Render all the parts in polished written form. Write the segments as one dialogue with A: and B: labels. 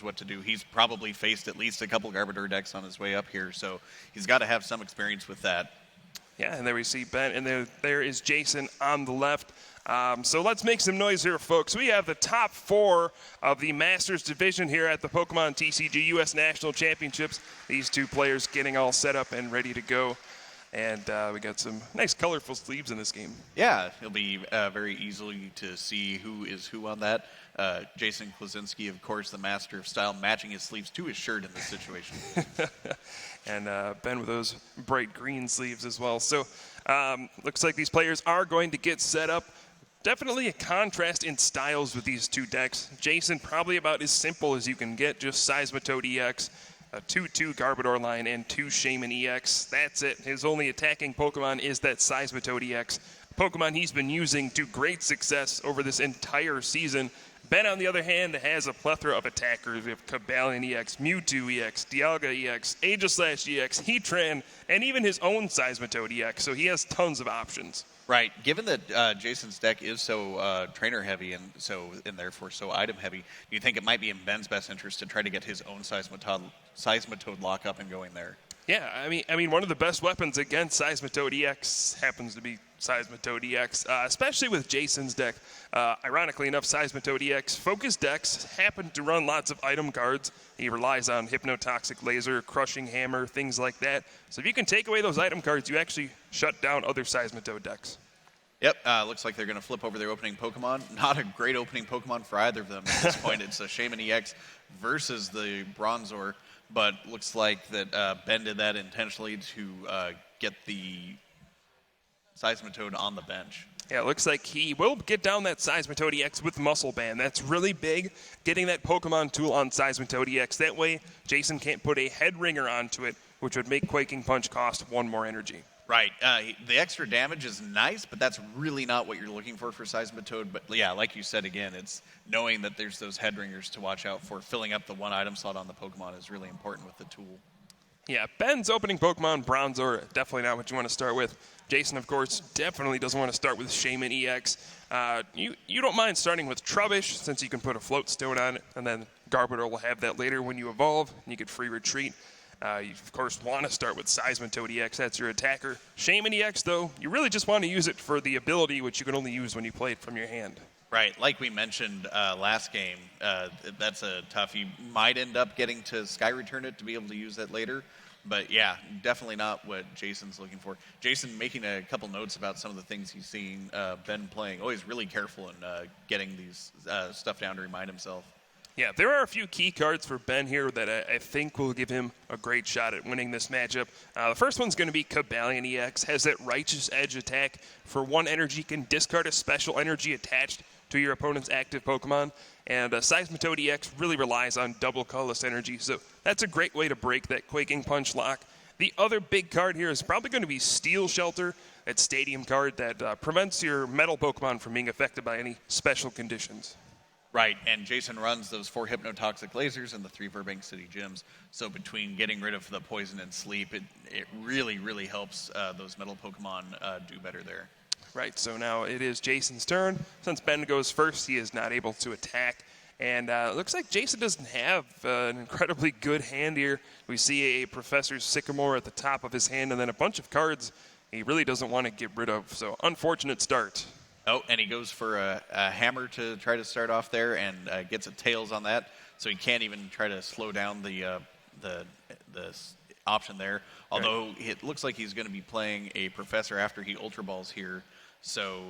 A: what to do. He's probably faced at least a couple Garbodor decks on his way up here, so he's got to have some experience with that.
B: Yeah, and there we see Ben, and there is Jason on the left. So let's make some noise here, folks. We have the top 4 of the Masters division here at the Pokemon TCG U.S. National Championships. These 2 players getting all set up and ready to go. And we got some nice colorful sleeves in this game.
A: Yeah, it'll be very easily to see who is who on that. Jason Klaczynski, of course, the master of style, matching his sleeves to his shirt in this situation.
B: And Ben with those bright green sleeves as well. So looks like these players are going to get set up. Definitely a contrast in styles with these 2 decks. Jason, probably about as simple as you can get, just Seismitoad EX, a 2-2 Garbodor line, and 2 Shaman EX. That's it. His only attacking Pokemon is that Seismitoad EX. Pokemon he's been using to great success over this entire season. Ben, on the other hand, has a plethora of attackers. We have Cobalion EX, Mewtwo EX, Dialga EX, Aegislash EX, Heatran, and even his own Seismitoad EX. So he has tons of options.
A: Right. Given that Jason's deck is so trainer-heavy and therefore so item-heavy, do you think it might be in Ben's best interest to try to get his own Seismitoad lock up and going there?
B: Yeah, I mean, one of the best weapons against Seismitoad EX happens to be Seismitoad EX, especially with Jason's deck. Ironically enough, Seismitoad EX focused decks happen to run lots of item cards. He relies on Hypnotoxic Laser, Crushing Hammer, things like that. So if you can take away those item cards, you actually shut down other Seismitoad decks.
A: Yep, looks like they're going to flip over their opening Pokemon. Not a great opening Pokemon for either of them at this point. It's a Shaman EX versus the Bronzor, but looks like that Ben did that intentionally to get the Seismitoad on the bench.
B: Yeah, it looks like he will get down that Seismitoad EX with Muscle Band. That's really big, getting that Pokemon tool on Seismitoad EX. That way, Jason can't put a Head Ringer onto it, which would make Quaking Punch cost 1 more energy.
A: Right. The extra damage is nice, but that's really not what you're looking for Seismitoad. But yeah, like you said again, it's knowing that there's those Head Ringers to watch out for. Filling up the 1 item slot on the Pokemon is really important with the tool.
B: Yeah, Ben's opening Pokemon, Bronzor, definitely not what you want to start with. Jason, of course, definitely doesn't want to start with Shaman EX. You don't mind starting with Trubbish, since you can put a Float Stone on it, and then Garbodor will have that later when you evolve, and you get free retreat. You, of course, want to start with Seismitoad EX. That's your attacker. Shaman EX, though, you really just want to use it for the ability, which you can only use when you play it from your hand.
A: Right. Like we mentioned last game, that's a tough. You might end up getting to Sky Return it to be able to use that later. But, yeah, definitely not what Jason's looking for. Jason making a couple notes about some of the things he's seen Ben playing. Always really careful in getting these stuff down to remind himself.
B: Yeah, there are a few key cards for Ben here that I think will give him a great shot at winning this matchup. The first one's going to be Cobalion EX. Has that Righteous Edge attack. For 1 energy, can discard a special energy attached to your opponent's active Pokemon. And Seismitoad EX really relies on double colorless energy, so that's a great way to break that Quaking Punch lock. The other big card here is probably going to be Steel Shelter, that stadium card that prevents your metal Pokemon from being affected by any special conditions.
A: Right, and Jason runs those 4 Hypnotoxic Lasers and the 3 Burbank City Gyms. So between getting rid of the Poison and Sleep, it really, really helps those metal Pokemon do better there.
B: Right, so now it is Jason's turn. Since Ben goes first, he is not able to attack. And it looks like Jason doesn't have an incredibly good hand here. We see a Professor Sycamore at the top of his hand and then a bunch of cards he really doesn't want to get rid of. So unfortunate start.
A: Oh, and he goes for a hammer to try to start off there and gets a Tails on that. So he can't even try to slow down the option there. Although it looks like he's going to be playing a Professor after he Ultra Balls here. So,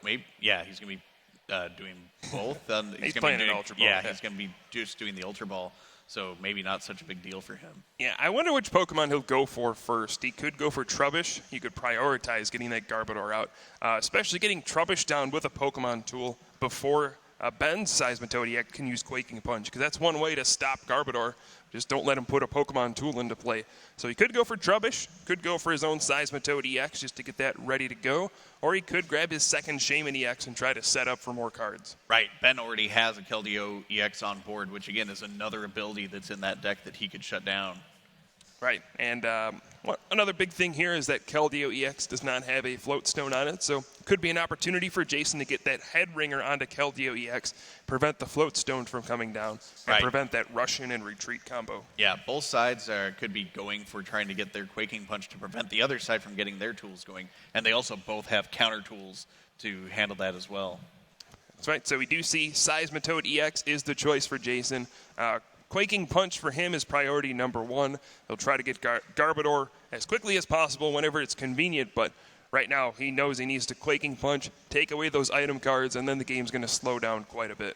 A: maybe, yeah, he's going to be doing both.
B: He's playing an Ultra Ball.
A: Yeah, he's going to be just doing the Ultra Ball. So maybe not such a big deal for him.
B: Yeah, I wonder which Pokemon he'll go for first. He could go for Trubbish. He could prioritize getting that Garbodor out, especially getting Trubbish down with a Pokemon tool before Ben's Seismitoad EX can use Quaking Punch, because that's one way to stop Garbodor. Just don't let him put a Pokemon tool into play. So he could go for Trubbish, could go for his own Seismitoad EX just to get that ready to go, or he could grab his second Shaman EX and try to set up for more cards.
A: Right. Ben already has a Keldeo EX on board, which again is another ability that's in that deck that he could shut down.
B: Right, and Another big thing here is that Keldeo EX does not have a float stone on it, so could be an opportunity for Jason to get that head ringer onto Keldeo EX, prevent the float stone from coming down, and prevent that rush in and retreat combo.
A: Yeah, both sides could be going for trying to get their Quaking Punch to prevent the other side from getting their tools going, and they also both have counter tools to handle that as well.
B: That's right, so we do see Seismitoad EX is the choice for Jason. Quaking Punch for him is priority number one. He'll try to get Garbodor as quickly as possible whenever it's convenient, but right now he knows he needs to Quaking Punch, take away those item cards, and then the game's going to slow down quite a bit.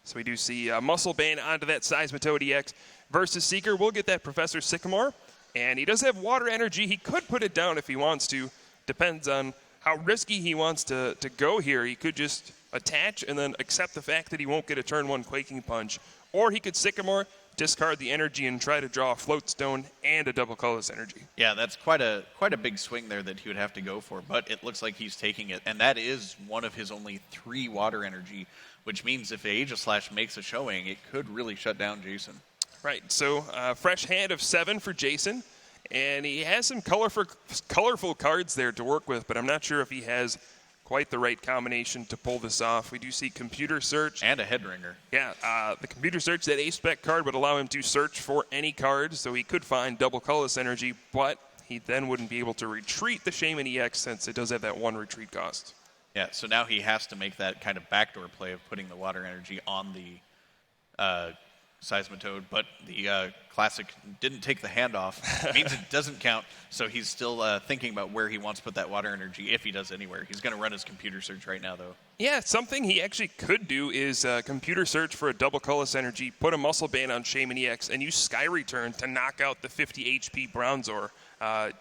B: So we do see Muscle Band onto that Seismitoad EX versus Seeker. We'll get that Professor Sycamore, and he does have Water Energy. He could put it down if he wants to. Depends on how risky he wants to go here. He could just attach and then accept the fact that he won't get a turn one Quaking Punch. Or he could Sycamore, discard the energy, and try to draw a Float Stone and a double colorless energy.
A: Yeah, that's quite a big swing there that he would have to go for, but it looks like he's taking it. And that is one of his only 3 water energy, which means if Aegislash makes a showing, it could really shut down Jason.
B: Right, so fresh hand of 7 for Jason. And he has some colorful cards there to work with, but I'm not sure if he has quite the right combination to pull this off. We do see Computer Search.
A: And a Head Ringer.
B: Yeah, the Computer Search, that A-Spec card would allow him to search for any card, so he could find double colorless energy, but he then wouldn't be able to retreat the Shaman EX since it does have that 1 retreat cost.
A: Yeah, so now he has to make that kind of backdoor play of putting the water energy on the Seismitoad, but the Classic didn't take the handoff. It means it doesn't count, so he's still thinking about where he wants to put that water energy, if he does anywhere. He's going to run his Computer Search right now, though.
B: Yeah, something he actually could do is Computer Search for a double colorless energy, put a Muscle Band on Shaman EX, and use Sky Return to knock out the 50 HP Bronzor.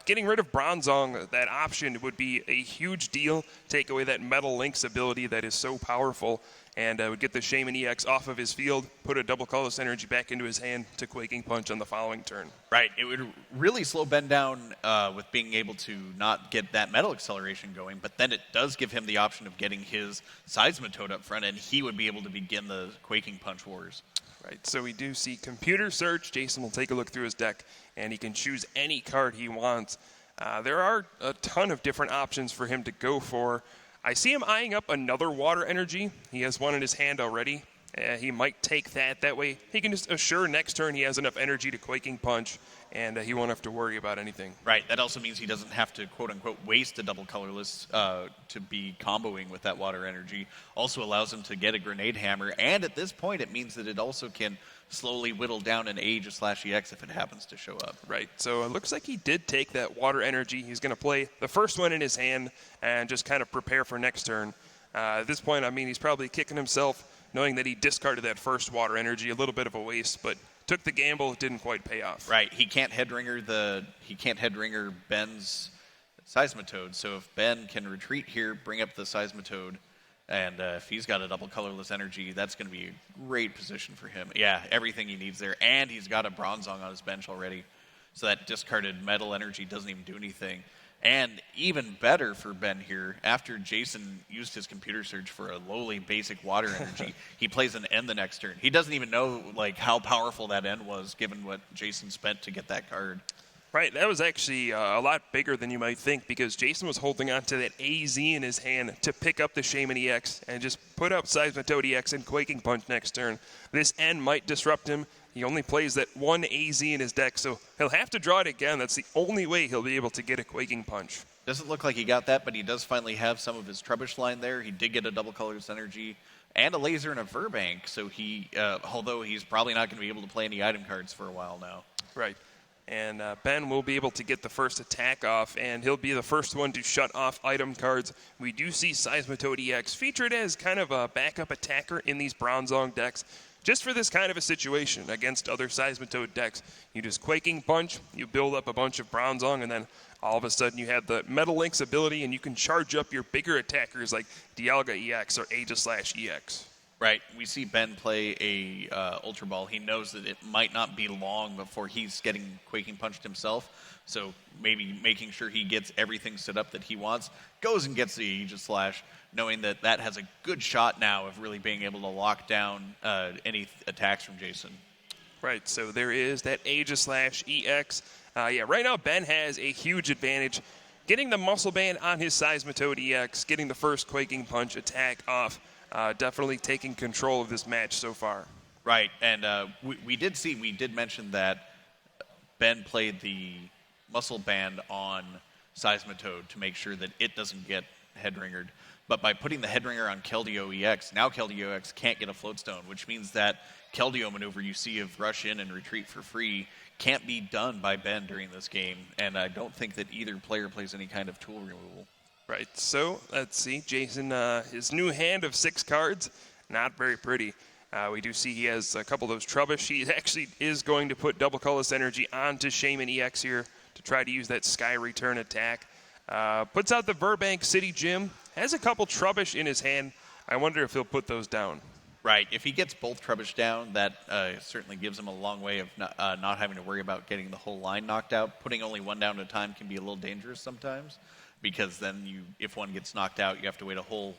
B: Getting rid of Bronzong, that option would be a huge deal. Take away that Metal Link's ability that is so powerful, and would get the Shaman EX off of his field, put a double colorless energy back into his hand to Quaking Punch on the following turn.
A: Right. It would really slow Ben down with being able to not get that Metal Acceleration going, but then it does give him the option of getting his Seismitoad up front, and he would be able to begin the Quaking Punch wars.
B: Right, so we do see Computer Search. Jason will take a look through his deck, and he can choose any card he wants. There are a ton of different options for him to go for. I see him eyeing up another Water Energy. He has one in his hand already. He might take that. That way he can just assure next turn he has enough energy to Quaking Punch, and he won't have to worry about anything.
A: Right. That also means he doesn't have to, quote-unquote, waste a double colorless to be comboing with that water energy. Also allows him to get a Grenade Hammer, and at this point it means that it also can slowly whittle down an Aegislash-EX if it happens to show up.
B: Right. So it looks like he did take that water energy. He's going to play the first one in his hand and just kind of prepare for next turn. At this point, I mean, he's probably kicking himself knowing that he discarded that first water energy, a little bit of a waste, but took the gamble, it didn't quite pay off.
A: Right. He can't head ringer Ben's Seismitoad. So if Ben can retreat here, bring up the Seismitoad, and if he's got a double colorless energy, that's going to be a great position for him. Yeah, everything he needs there, and he's got a Bronzong on his bench already. So that discarded metal energy doesn't even do anything. And even better for Ben here, after Jason used his Computer Search for a lowly basic water energy, he plays an N the next turn. He doesn't even know how powerful that N was, given what Jason spent to get that card.
B: Right, that was actually a lot bigger than you might think, because Jason was holding on to that AZ in his hand to pick up the Shaman EX and just put up Seismitoad EX and Quaking Punch next turn. This N might disrupt him. He only plays that one AZ in his deck, so he'll have to draw it again. That's the only way he'll be able to get a Quaking Punch.
A: Doesn't look like he got that, but he does finally have some of his Trubbish line there. He did get a double colors energy and a laser and a Verbank, so he, although he's probably not going to be able to play any item cards for a while now.
B: Right. And Ben will be able to get the first attack off, and he'll be the first one to shut off item cards. We do see Seismitoad EX featured as kind of a backup attacker in these Bronzong decks, just for this kind of a situation against other Seismitoad decks. You just Quaking Punch, you build up a bunch of Bronzong, and then all of a sudden you have the Metal Link's ability, and you can charge up your bigger attackers like Dialga EX or Aegislash EX.
A: Right. We see Ben play a Ultra Ball. He knows that it might not be long before he's getting Quaking Punched himself. So maybe making sure he gets everything set up that he wants. Goes and gets the Aegislash, knowing that that has a good shot now of really being able to lock down any attacks from Jason.
B: Right, so there is that Aegislash-EX. Right now Ben has a huge advantage. Getting the Muscle Band on his Seismitoad EX, getting the first Quaking Punch attack off, definitely taking control of this match so far.
A: Right, and we did mention that Ben played the Muscle Band on Seismitoad to make sure that it doesn't get head-ringered. But by putting the headringer on Keldeo EX, now Keldeo EX can't get a Float Stone, which means that Keldeo maneuver you see of rush in and retreat for free can't be done by Ben during this game, and I don't think that either player plays any kind of tool removal.
B: Right, so let's see. Jason, his new hand of 6 cards, not very pretty. We do see he has a couple of those Trubbish. He actually is going to put Double Colorless Energy onto Shaman EX here to try to use that Sky Return attack. Puts out the Burbank City Gym, has a couple Trubbish in his hand. I wonder if he'll put those down.
A: Right. If he gets both Trubbish down, that certainly gives him a long way of not having to worry about getting the whole line knocked out. Putting only one down at a time can be a little dangerous sometimes, because then if one gets knocked out, you have to wait a whole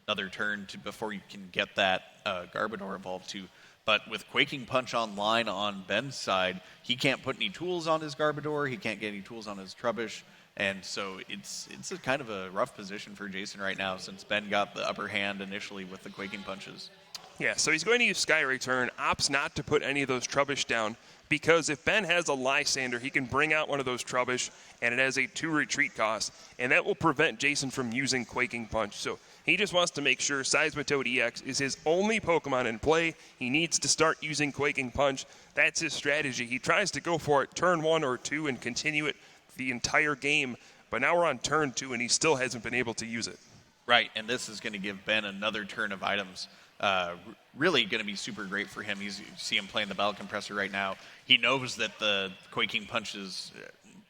A: another turn before you can get that Garbodor evolved to. But with Quaking Punch online on Ben's side, he can't put any tools on his Garbodor. He can't get any tools on his Trubbish. And so it's a kind of a rough position for Jason right now, since Ben got the upper hand initially with the Quaking Punches.
B: Yeah, so he's going to use Sky Return, opts not to put any of those Trubbish down, because if Ben has a Lysander, he can bring out one of those Trubbish, and it has a 2 retreat cost, and that will prevent Jason from using Quaking Punch. So he just wants to make sure Seismitoad EX is his only Pokemon in play. He needs to start using Quaking Punch. That's his strategy. He tries to go for it turn 1 or 2 and continue it the entire game, but now we're on turn 2, and he still hasn't been able to use it.
A: Right, and this is going to give Ben another turn of items. Really going to be super great for him. You see him playing the Battle Compressor right now. He knows that the Quaking Punch is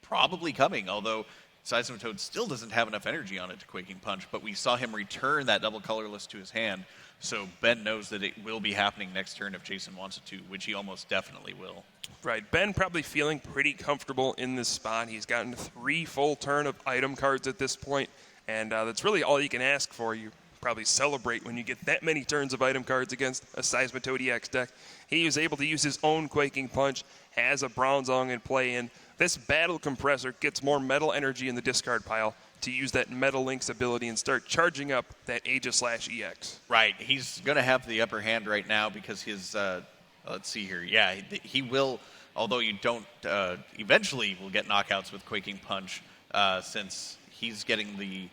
A: probably coming, although Seismitoad still doesn't have enough energy on it to Quaking Punch, but we saw him return that Double Colorless to his hand, so Ben knows that it will be happening next turn if Jason wants it to, which he almost definitely will.
B: Right, Ben probably feeling pretty comfortable in this spot. He's gotten 3 full turn of item cards at this point, and that's really all you can ask for. You probably celebrate when you get that many turns of item cards against a Seismitoad EX deck. He was able to use his own Quaking Punch, has a Bronzong in play, and this Battle Compressor gets more metal energy in the discard pile to use that Metal Link's ability and start charging up that Aegislash-EX.
A: Right, he's going to have the upper hand right now because his, let's see here, yeah, he will, although you don't, eventually will get knockouts with Quaking Punch, since he's getting the,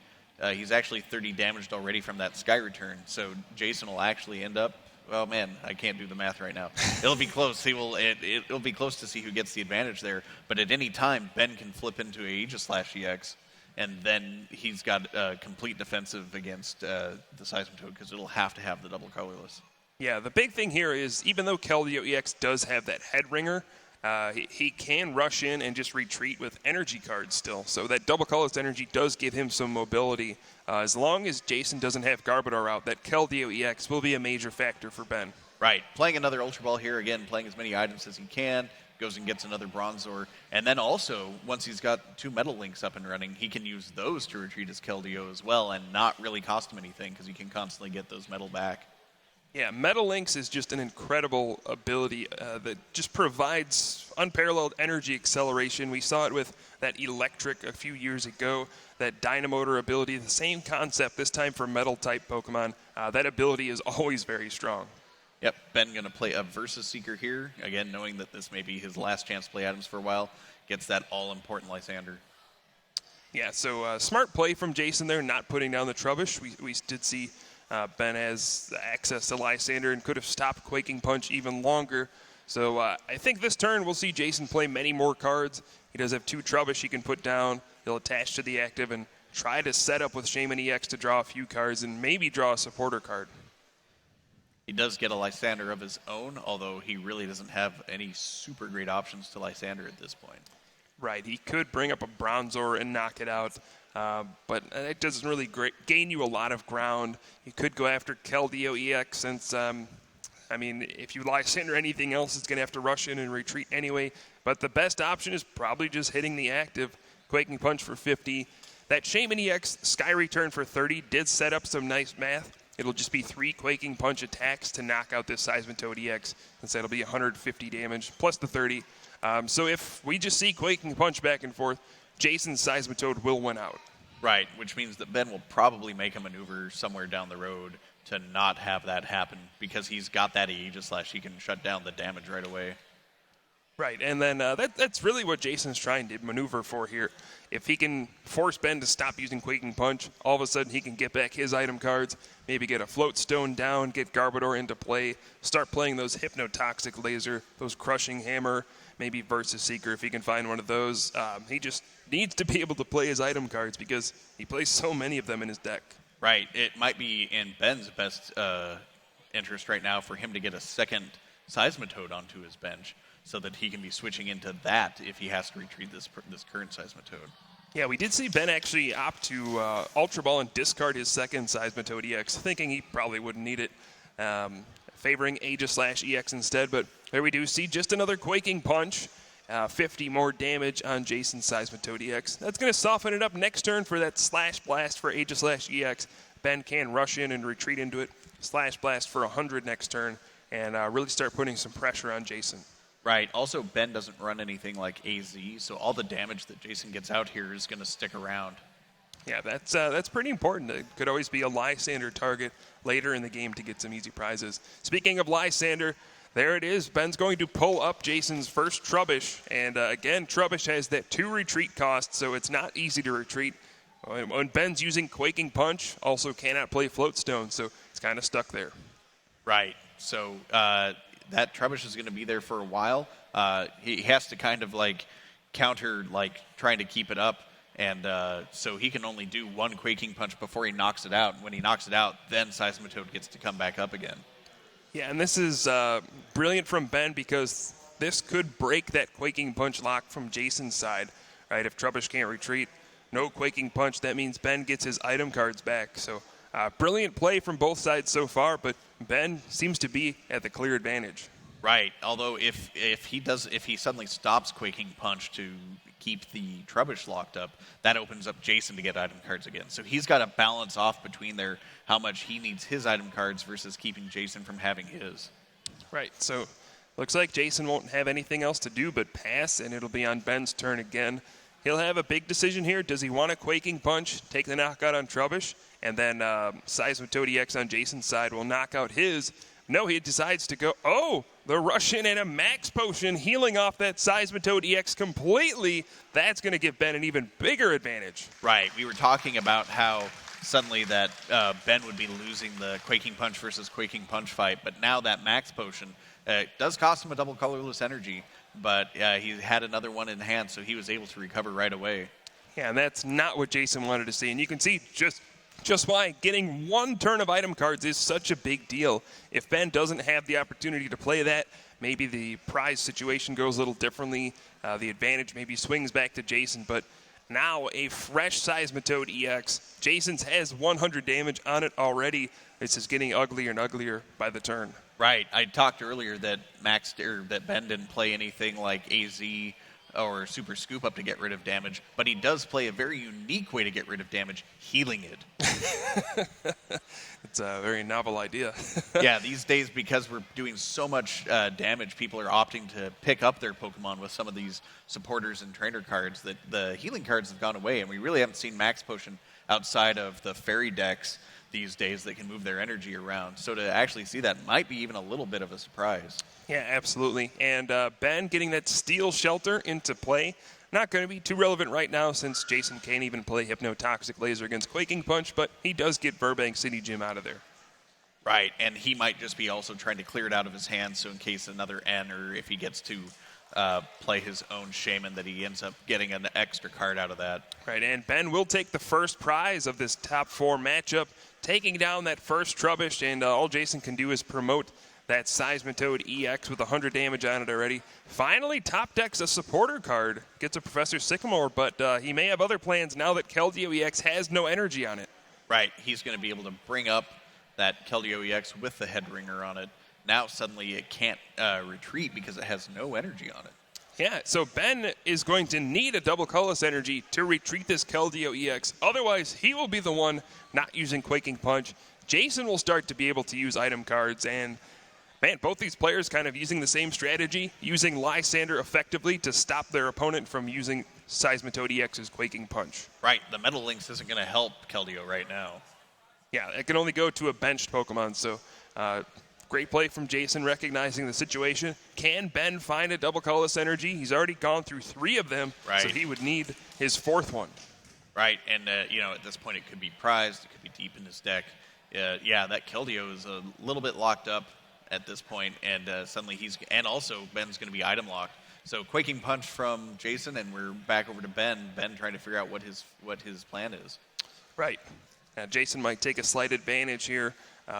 A: he's actually 30 damaged already from that Sky Return, so Jason will actually end up, oh man, I can't do the math right now. It'll be close. It'll be close to see who gets the advantage there, but at any time, Ben can flip into Aegislash-EX, and then he's got a complete defensive against the Seismitoad because it'll have to have the Double Colorless.
B: Yeah, the big thing here is even though Keldeo EX does have that head ringer, he can rush in and just retreat with energy cards still. So that Double Colorless energy does give him some mobility. As long as Jason doesn't have Garbodor out, that Keldeo EX will be a major factor for Ben.
A: Right. Playing another Ultra Ball here, again, playing as many items as he can, goes and gets another Bronzor. And then also, once he's got 2 Metal Links up and running, he can use those to retreat his Keldeo as well and not really cost him anything because he can constantly get those Metal back.
B: Yeah, Metal Links is just an incredible ability that just provides unparalleled energy acceleration. We saw it with that Electric a few years ago, that Dynamotor ability, the same concept this time for Metal-type Pokemon. That ability is always very strong.
A: Yep, Ben going to play a Versus Seeker here. Again, knowing that this may be his last chance to play items for a while, gets that all-important Lysander.
B: Yeah, so smart play from Jason there, not putting down the Trubbish. We did see Ben has access to Lysander and could have stopped Quaking Punch even longer. So I think this turn we'll see Jason play many more cards. He does have 2 Trubbish he can put down. He'll attach to the active and try to set up with Shaman EX to draw a few cards and maybe draw a supporter card.
A: He does get a Lysander of his own, although he really doesn't have any super great options to Lysander at this point.
B: Right, he could bring up a Bronzor and knock it out, but it doesn't really gain you a lot of ground. You could go after Keldeo EX since, if you Lysander anything else, it's going to have to rush in and retreat anyway. But the best option is probably just hitting the active, Quaking Punch for 50. That Shaman EX Sky Return for 30 did set up some nice math. it'll just be 3 Quaking Punch attacks to knock out this Seismitoad EX. Instead, it'll be 150 damage plus the 30. So if we just see Quaking Punch back and forth, Jason's Seismitoad will win out.
A: Right, which means that Ben will probably make a maneuver somewhere down the road to not have that happen because he's got that Aegis Slash. He can shut down the damage right away.
B: Right, and then that's really what Jason's trying to maneuver for here. If he can force Ben to stop using Quaking Punch, all of a sudden he can get back his item cards, maybe get a Float Stone down, get Garbodor into play, start playing those Hypnotoxic Laser, those Crushing Hammer, maybe Versus Seeker if he can find one of those. He just needs to be able to play his item cards because he plays so many of them in his deck.
A: Right, it might be in Ben's best interest right now for him to get a second Seismitoad onto his bench, so that he can be switching into that if he has to retreat this current Seismitoad.
B: Yeah, we did see Ben actually opt to Ultra Ball and discard his second Seismitoad EX, thinking he probably wouldn't need it, favoring Aegis Slash EX instead. But there we do see just another Quaking Punch, 50 more damage on Jason's Seismitoad EX. That's going to soften it up next turn for that Slash Blast for Aegis Slash EX. Ben can rush in and retreat into it, Slash Blast for 100 next turn, and really start putting some pressure on Jason.
A: Right. Also, Ben doesn't run anything like AZ, so all the damage that Jason gets out here is going to stick around.
B: Yeah, that's pretty important. It could always be a Lysander target later in the game to get some easy prizes. Speaking of Lysander, there it is. Ben's going to pull up Jason's first Trubbish, and again, Trubbish has that 2 retreat cost, so it's not easy to retreat. When Ben's using Quaking Punch, also cannot play Float Stone, so it's kind of stuck there.
A: Right. So that Trubbish is going to be there for a while. He has to kind of like counter, like trying to keep it up. And so he can only do 1 Quaking Punch before he knocks it out. And when he knocks it out, then Seismitoad gets to come back up again.
B: Yeah, and this is brilliant from Ben because this could break that Quaking Punch lock from Jason's side. Right? If Trubbish can't retreat, no Quaking Punch, that means Ben gets his item cards back. So brilliant play from both sides so far, but Ben seems to be at the clear advantage.
A: Right. Although if he suddenly stops Quaking Punch to keep the Trubbish locked up, that opens up Jason to get item cards again. So he's got to balance off between how much he needs his item cards versus keeping Jason from having his.
B: Right. So looks like Jason won't have anything else to do but pass, and it'll be on Ben's turn again. He'll have a big decision here. Does he want a Quaking Punch, take the knockout on Trubbish, and then Seismitoad EX on Jason's side will knock out his? No, he decides to go, the rush in and a Max Potion healing off that Seismitoad EX completely. That's going to give Ben an even bigger advantage.
A: Right. We were talking about how suddenly that Ben would be losing the Quaking Punch versus Quaking Punch fight, but now that Max Potion does cost him a double colorless energy, but he had another one in hand, so he was able to recover right away.
B: Yeah, and that's not what Jason wanted to see. And you can see just why getting 1 turn of item cards is such a big deal. If Ben doesn't have the opportunity to play that, maybe the prize situation goes a little differently. The advantage maybe swings back to Jason, but now a fresh Seismitoad EX. Jason's has 100 damage on it already. This is getting uglier and uglier by the turn.
A: Right. I talked earlier that that Ben didn't play anything like AZ or Super Scoop Up to get rid of damage, but he does play a very unique way to get rid of damage, healing it.
B: It's a very novel idea.
A: Yeah, these days, because we're doing so much damage, people are opting to pick up their Pokemon with some of these supporters and trainer cards, that the healing cards have gone away, and we really haven't seen Max Potion outside of the fairy decks these days that can move their energy around. So to actually see that might be even a little bit of a surprise.
B: Yeah, absolutely. And Ben getting that Steel Shelter into play, not going to be too relevant right now since Jason can't even play Hypnotoxic Laser against Quaking Punch, but he does get Burbank City Gym out of there.
A: Right, and he might just be also trying to clear it out of his hands, so in case another N, or if he gets to play his own Shaman, that he ends up getting an extra card out of that.
B: Right, and Ben will take the first prize of this top 4 matchup, taking down that first Trubbish, and all Jason can do is promote that Seismitoad EX with 100 damage on it already. Finally, top decks a supporter card. Gets a Professor Sycamore, but he may have other plans now that Keldeo EX has no energy on it.
A: Right, he's going to be able to bring up that Keldeo EX with the Head Ringer on it. Now suddenly it can't retreat because it has no energy on it.
B: Yeah, so Ben is going to need a double colorless energy to retreat this Keldeo EX. Otherwise, he will be the one not using Quaking Punch. Jason will start to be able to use item cards, and man, both these players kind of using the same strategy, using Lysander effectively to stop their opponent from using Seismitoad EX's Quaking Punch.
A: Right, the Metal Lynx isn't going to help Keldeo right now.
B: Yeah, it can only go to a benched Pokemon, so great play from Jason recognizing the situation. Can Ben find a double colorless energy? He's already gone through 3 of them,
A: right.
B: So he would need his 4th one.
A: Right, and at this point it could be prized, it could be deep in his deck. Yeah, that Keldeo is a little bit locked up at this point, and suddenly also Ben's going to be item locked. So Quaking Punch from Jason, and we're back over to Ben. Ben trying to figure out what his plan is.
B: Right. Jason might take a slight advantage here,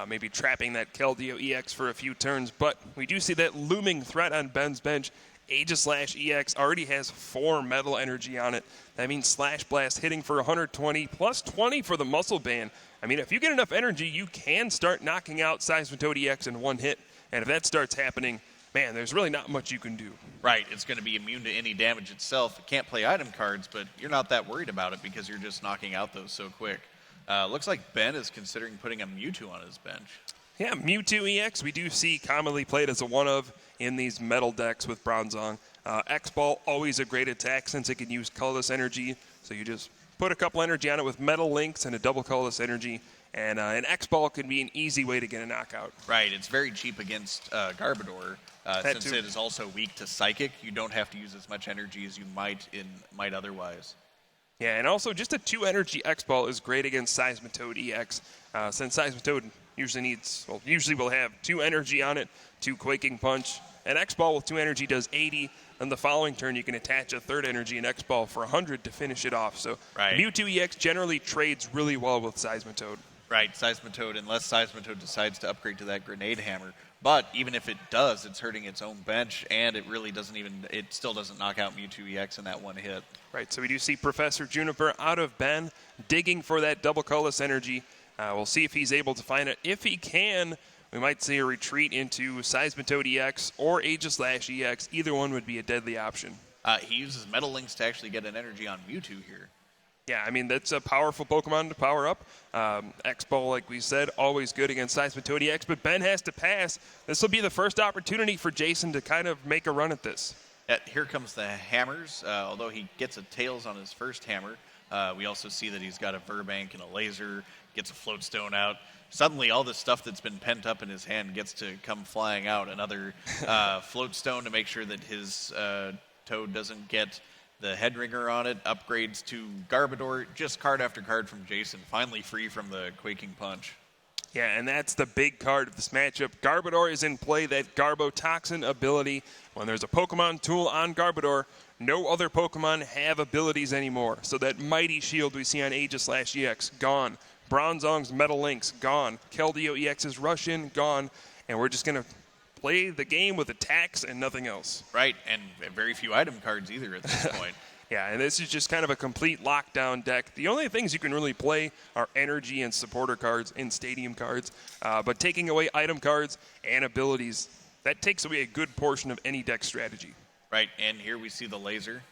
B: maybe trapping that Keldeo EX for a few turns, but we do see that looming threat on Ben's bench. Aegislash EX already has 4 metal energy on it. That means Slash Blast hitting for 120, plus 20 for the Muscle Band. I mean, if you get enough energy, you can start knocking out Seismitoad EX in 1 hit, and if that starts happening, man, there's really not much you can do.
A: Right, it's going to be immune to any damage itself. It can't play item cards, but you're not that worried about it because you're just knocking out those so quick. Looks like Ben is considering putting a Mewtwo on his bench.
B: Yeah, Mewtwo EX we do see commonly played as a one-of in these metal decks with Bronzong. X-Ball, always a great attack since it can use colorless energy, so you just put a couple energy on it with Metal Lynx and a double colorless energy, and an X-Ball can be an easy way to get a knockout.
A: Right, it's very cheap against Garbodor. Since it is also weak to Psychic, you don't have to use as much energy as you might otherwise.
B: Yeah, and also just a 2 energy X-Ball is great against Seismitoad EX, since Seismitoad usually will have 2 energy on it, 2 Quaking Punch. An X-Ball with 2 energy does 80, and the following turn you can attach a 3rd energy and X-Ball for 100 to finish it off. So
A: right.
B: Mewtwo EX generally trades really well with Seismitoad.
A: Right, Seismitoad, unless Seismitoad decides to upgrade to that Grenade Hammer. But even if it does, it's hurting its own bench, and it still doesn't knock out Mewtwo EX in that 1 hit.
B: Right, so we do see Professor Juniper out of Ben, digging for that double colorless energy. We'll see if he's able to find it. If he can, we might see a retreat into Seismitoad EX or Aegislash EX. Either one would be a deadly option.
A: He uses Metal Lynx to actually get an energy on Mewtwo here.
B: Yeah, I mean, that's a powerful Pokemon to power up. X-Ball, like we said, always good against Seismitoad EX, but Ben has to pass. This will be the first opportunity for Jason to kind of make a run at this.
A: Here comes the hammers. Although he gets a Tails on his first hammer, we also see that he's got a Verbank and a Laser, gets a Floatstone out. Suddenly, all this stuff that's been pent up in his hand gets to come flying out. Another Floatstone to make sure that his Toad doesn't get the Headringer on it. Upgrades to Garbodor. Just card after card from Jason. Finally free from the Quaking Punch.
B: Yeah, and that's the big card of this matchup. Garbodor is in play, that Garbotoxin ability. When there's a Pokemon tool on Garbodor, no other Pokemon have abilities anymore. So that Mighty Shield we see on Aegislash EX, gone. Bronzong's Metal Lynx, gone. Keldeo EX's Rush In, gone. And we're just going to play the game with attacks and nothing else.
A: Right, and very few item cards either at this point.
B: Yeah, and this is just kind of a complete lockdown deck. The only things you can really play are energy and supporter cards and stadium cards. But taking away item cards and abilities, that takes away a good portion of any deck strategy.
A: Right, and here we see the Laser.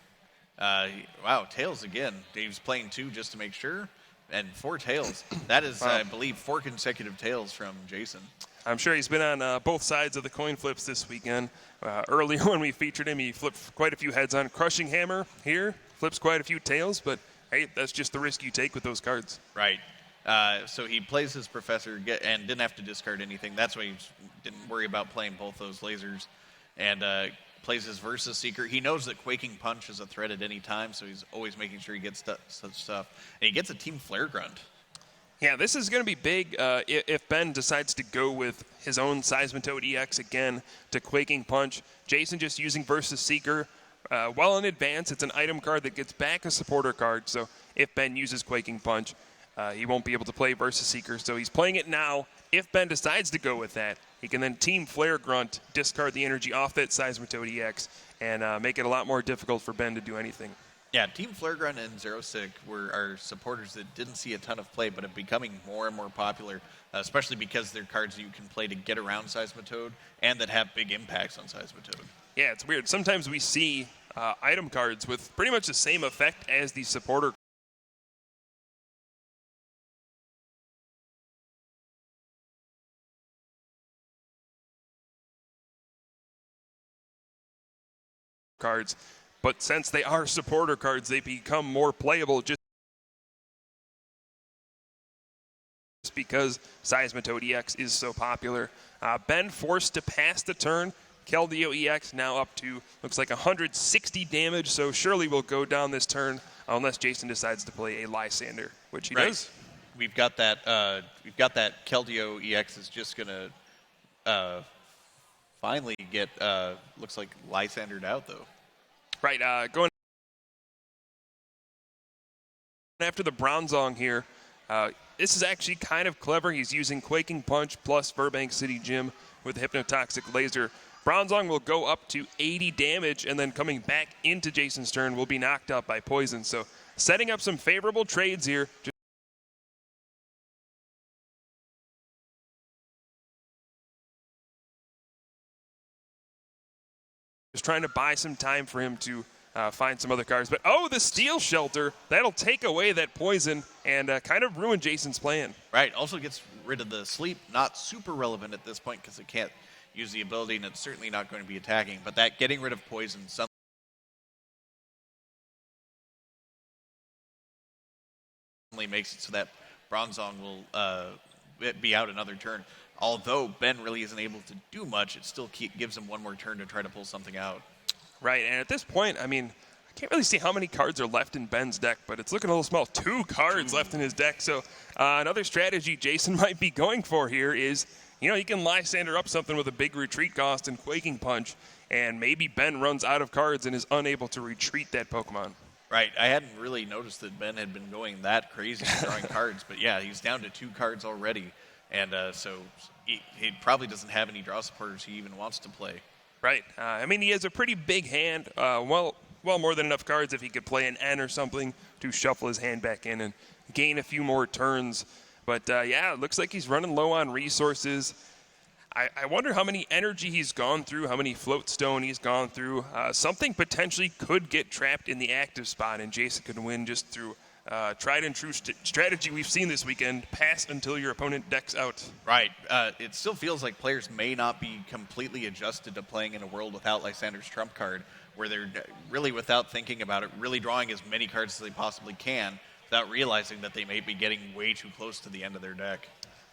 A: Wow, Tails again. Dave's playing 2 just to make sure. And 4 Tails. That is, wow. I believe, 4 consecutive Tails from Jason.
B: I'm sure he's been on both sides of the coin flips this weekend. Earlier when we featured him, he flipped quite a few heads on Crushing Hammer. Here, flips quite a few tails, but hey, that's just the risk you take with those cards.
A: Right. So he plays his Professor and didn't have to discard anything. That's why he didn't worry about playing both those lasers. And plays his Versus Seeker. He knows that Quaking Punch is a threat at any time, so he's always making sure he gets such stuff. And he gets a Team Flare Grunt.
B: Yeah, this is going to be big if Ben decides to go with his own Seismitoad EX again to Quaking Punch. Jason just using Versus Seeker well in advance. It's an item card that gets back a supporter card, so if Ben uses Quaking Punch, he won't be able to play Versus Seeker. So he's playing it now. If Ben decides to go with that, he can then Team Flare Grunt, discard the energy off that Seismitoad EX, and make it a lot more difficult for Ben to do anything.
A: Yeah, Team Flare Grunt and Xerosic are supporters that didn't see a ton of play, but are becoming more and more popular, especially because they're cards that you can play to get around Seismitoad and that have big impacts on Seismitoad.
B: Yeah, it's weird. Sometimes we see item cards with pretty much the same effect as the supporter cards. But since they are supporter cards, they become more playable just because Seismitoad EX is so popular. Ben forced to pass the turn. Keldeo EX now up to, looks like 160 damage, so surely will go down this turn unless Jason decides to play a Lysander, which he does.
A: We've got that Keldeo EX is just going to finally get, looks like Lysandered out, though.
B: Right, going after the Bronzong here. This is actually kind of clever. He's using Quaking Punch plus Burbank City Gym with the Hypnotoxic Laser. Bronzong will go up to 80 damage, and then coming back into Jason's turn will be knocked out by Poison. So setting up some favorable trades here. Just trying to buy some time for him to find some other cards. But, the Steel Shelter, that'll take away that Poison and kind of ruin Jason's plan.
A: Right, also gets rid of the sleep. Not super relevant at this point because it can't use the ability, and it's certainly not going to be attacking. But that getting rid of Poison suddenly makes it so that Bronzong will be out another turn. Although Ben really isn't able to do much, it still gives him one more turn to try to pull something out.
B: Right, and at this point, I can't really see how many cards are left in Ben's deck, but it's looking a little small. 2 cards left in his deck. So another strategy Jason might be going for here is, he can Lysander up something with a big retreat cost and Quaking Punch, and maybe Ben runs out of cards and is unable to retreat that Pokemon.
A: Right, I hadn't really noticed that Ben had been going that crazy drawing cards, but yeah, he's down to 2 cards already, and so he probably doesn't have any draw supporters he even wants to play.
B: Right, he has a pretty big hand, well more than enough cards if he could play an N or something to shuffle his hand back in and gain a few more turns. But, it looks like he's running low on resources. I wonder how many energy he's gone through, how many float stone he's gone through. Something potentially could get trapped in the active spot, and Jason could win just through tried and true strategy we've seen this weekend, pass until your opponent decks out.
A: Right. It still feels like players may not be completely adjusted to playing in a world without Lysander's trump card, where they're really, without thinking about it, really drawing as many cards as they possibly can without realizing that they may be getting way too close to the end of their deck.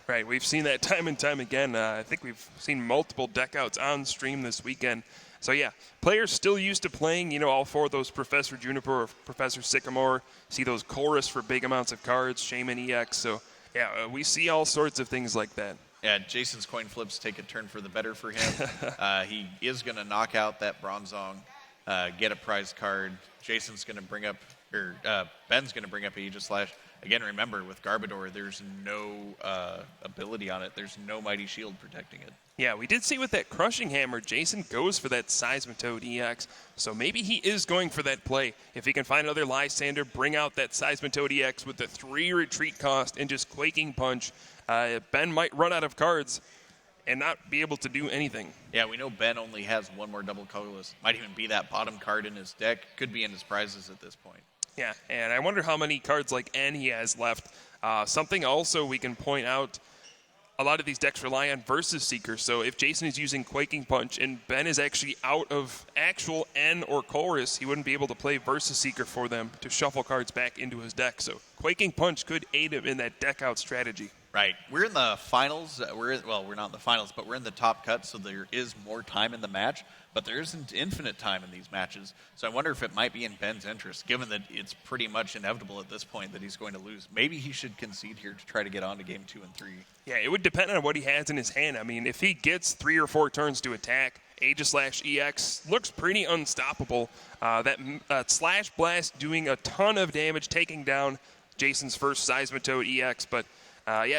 B: Right, we've seen that time and time again. I think we've seen multiple deck outs on stream this weekend. So yeah, players still used to playing, all 4 of those Professor Juniper or Professor Sycamore, see those Chorus for big amounts of cards, Shaman EX. So yeah, we see all sorts of things like that.
A: Yeah, Jason's coin flips take a turn for the better for him. He is going to knock out that Bronzong, get a prize card. Jason's going to bring up, Ben's going to bring up Aegislash. Again, remember, with Garbodor, there's no ability on it. There's no Mighty Shield protecting it.
B: Yeah, we did see with that Crushing Hammer, Jason goes for that Seismitoad EX. So maybe he is going for that play. If he can find another Lysander, bring out that Seismitoad EX with the 3 retreat cost and just Quaking Punch, Ben might run out of cards and not be able to do anything.
A: Yeah, we know Ben only has 1 more double colorless. Might even be that bottom card in his deck. Could be in his prizes at this point.
B: Yeah, and I wonder how many cards like N he has left. Something also we can point out, a lot of these decks rely on Versus Seeker. So if Jason is using Quaking Punch and Ben is actually out of actual N or Chorus, he wouldn't be able to play Versus Seeker for them to shuffle cards back into his deck. So Quaking Punch could aid him in that deck out strategy.
A: Right. We're in the finals. We're not in the finals, but we're in the top cut, so there is more time in the match. But there isn't infinite time in these matches. So I wonder if it might be in Ben's interest, given that it's pretty much inevitable at this point that he's going to lose. Maybe he should concede here to try to get on to game 2 and 3.
B: Yeah, it would depend on what he has in his hand. If he gets 3 or 4 turns to attack, Aegislash EX looks pretty unstoppable. That Slash Blast doing a ton of damage, taking down Jason's first Seismitoad EX. But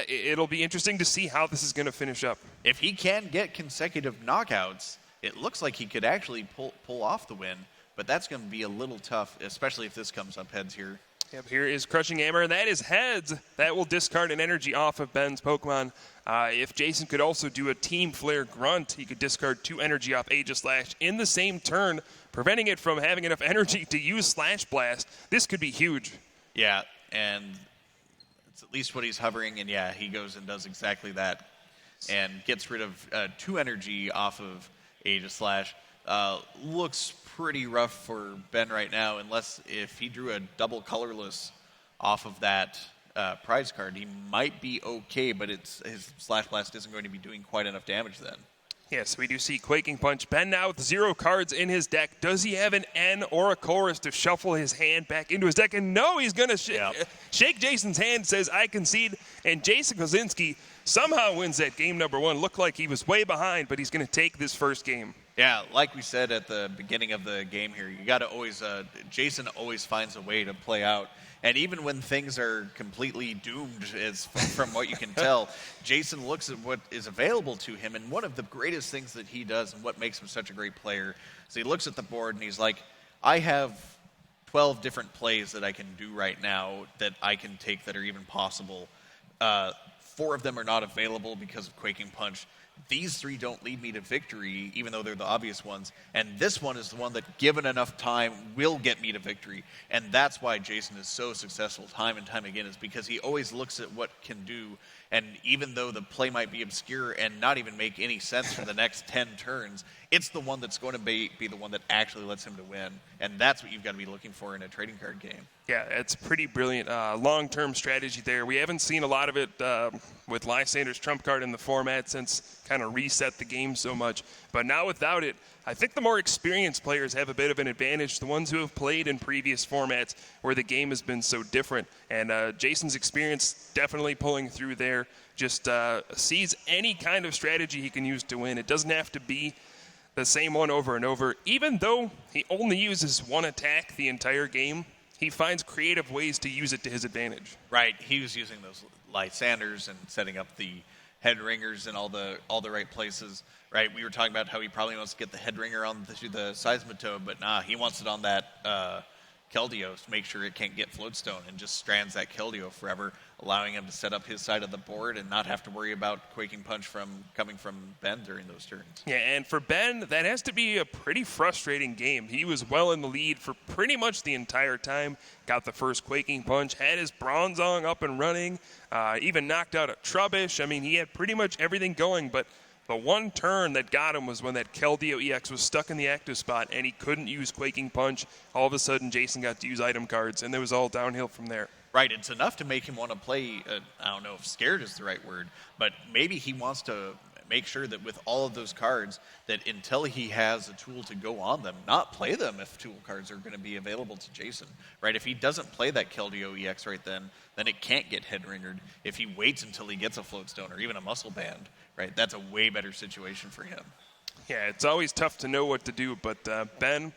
B: it'll be interesting to see how this is going to finish up.
A: If he can get consecutive knockouts, it looks like he could actually pull off the win, but that's going to be a little tough, especially if this comes up heads here.
B: Yep, here is Crushing Hammer, and that is heads. That will discard an energy off of Ben's Pokemon. If Jason could also do a Team Flare Grunt, he could discard 2 energy off Aegislash in the same turn, preventing it from having enough energy to use Slash Blast. This could be huge.
A: Yeah, and it's at least what he's hovering, and yeah, he goes and does exactly that and gets rid of 2 energy off of Aegislash. Looks pretty rough for Ben right now, unless if he drew a double colorless off of that prize card, he might be okay, but his Slash Blast isn't going to be doing quite enough damage then.
B: Yes, we do see Quaking Punch. Ben now with 0 cards in his deck. Does he have an N or a chorus to shuffle his hand back into his deck? And no, he's going to shake Jason's hand, says, I concede. And Jason Klaczynski somehow wins that game number 1. Looked like he was way behind, but he's going to take this first game.
A: Yeah, like we said at the beginning of the game here, you got to always, Jason always finds a way to play out. And even when things are completely doomed, as from what you can tell, Jason looks at what is available to him. And one of the greatest things that he does and what makes him such a great player is he looks at the board and he's like, I have 12 different plays that I can do right now that I can take that are even possible. 4 of them are not available because of Quaking Punch. These 3 don't lead me to victory, even though they're the obvious ones. And this one is the one that, given enough time, will get me to victory. And that's why Jason is so successful time and time again, is because he always looks at what can do. And even though the play might be obscure and not even make any sense for the next 10 turns, it's the one that's going to be the one that actually lets him to win. And that's what you've got to be looking for in a trading card game.
B: Yeah, it's pretty brilliant long-term strategy there. We haven't seen a lot of it with Lysander's trump card in the format since kind of reset the game so much. But now without it, I think the more experienced players have a bit of an advantage, the ones who have played in previous formats where the game has been so different. And Jason's experience definitely pulling through there, just sees any kind of strategy he can use to win. It doesn't have to be the same one over and over. Even though he only uses 1 attack the entire game, he finds creative ways to use it to his advantage.
A: Right, he was using those Lysanders and setting up the head ringers in all the right places. Right, we were talking about how he probably wants to get the head ringer on the Seismitoad, but nah, he wants it on that Keldeo to make sure it can't get Floatstone and just strands that Keldeo forever, allowing him to set up his side of the board and not have to worry about Quaking Punch coming from Ben during those turns.
B: Yeah, and for Ben, that has to be a pretty frustrating game. He was well in the lead for pretty much the entire time, got the first Quaking Punch, had his Bronzong up and running, even knocked out a Trubbish. I mean, he had pretty much everything going, but the one turn that got him was when that Keldeo EX was stuck in the active spot and he couldn't use Quaking Punch. All of a sudden, Jason got to use item cards, and it was all downhill from there.
A: Right, it's enough to make him want to play, I don't know if scared is the right word, but maybe he wants to make sure that with all of those cards, that until he has a tool to go on them, not play them if tool cards are going to be available to Jason. Right, if he doesn't play that Keldeo EX right then it can't get head ringered. If he waits until he gets a Floatstone or even a Muscle Band, right, that's a way better situation for him.
B: Yeah, it's always tough to know what to do, but Ben,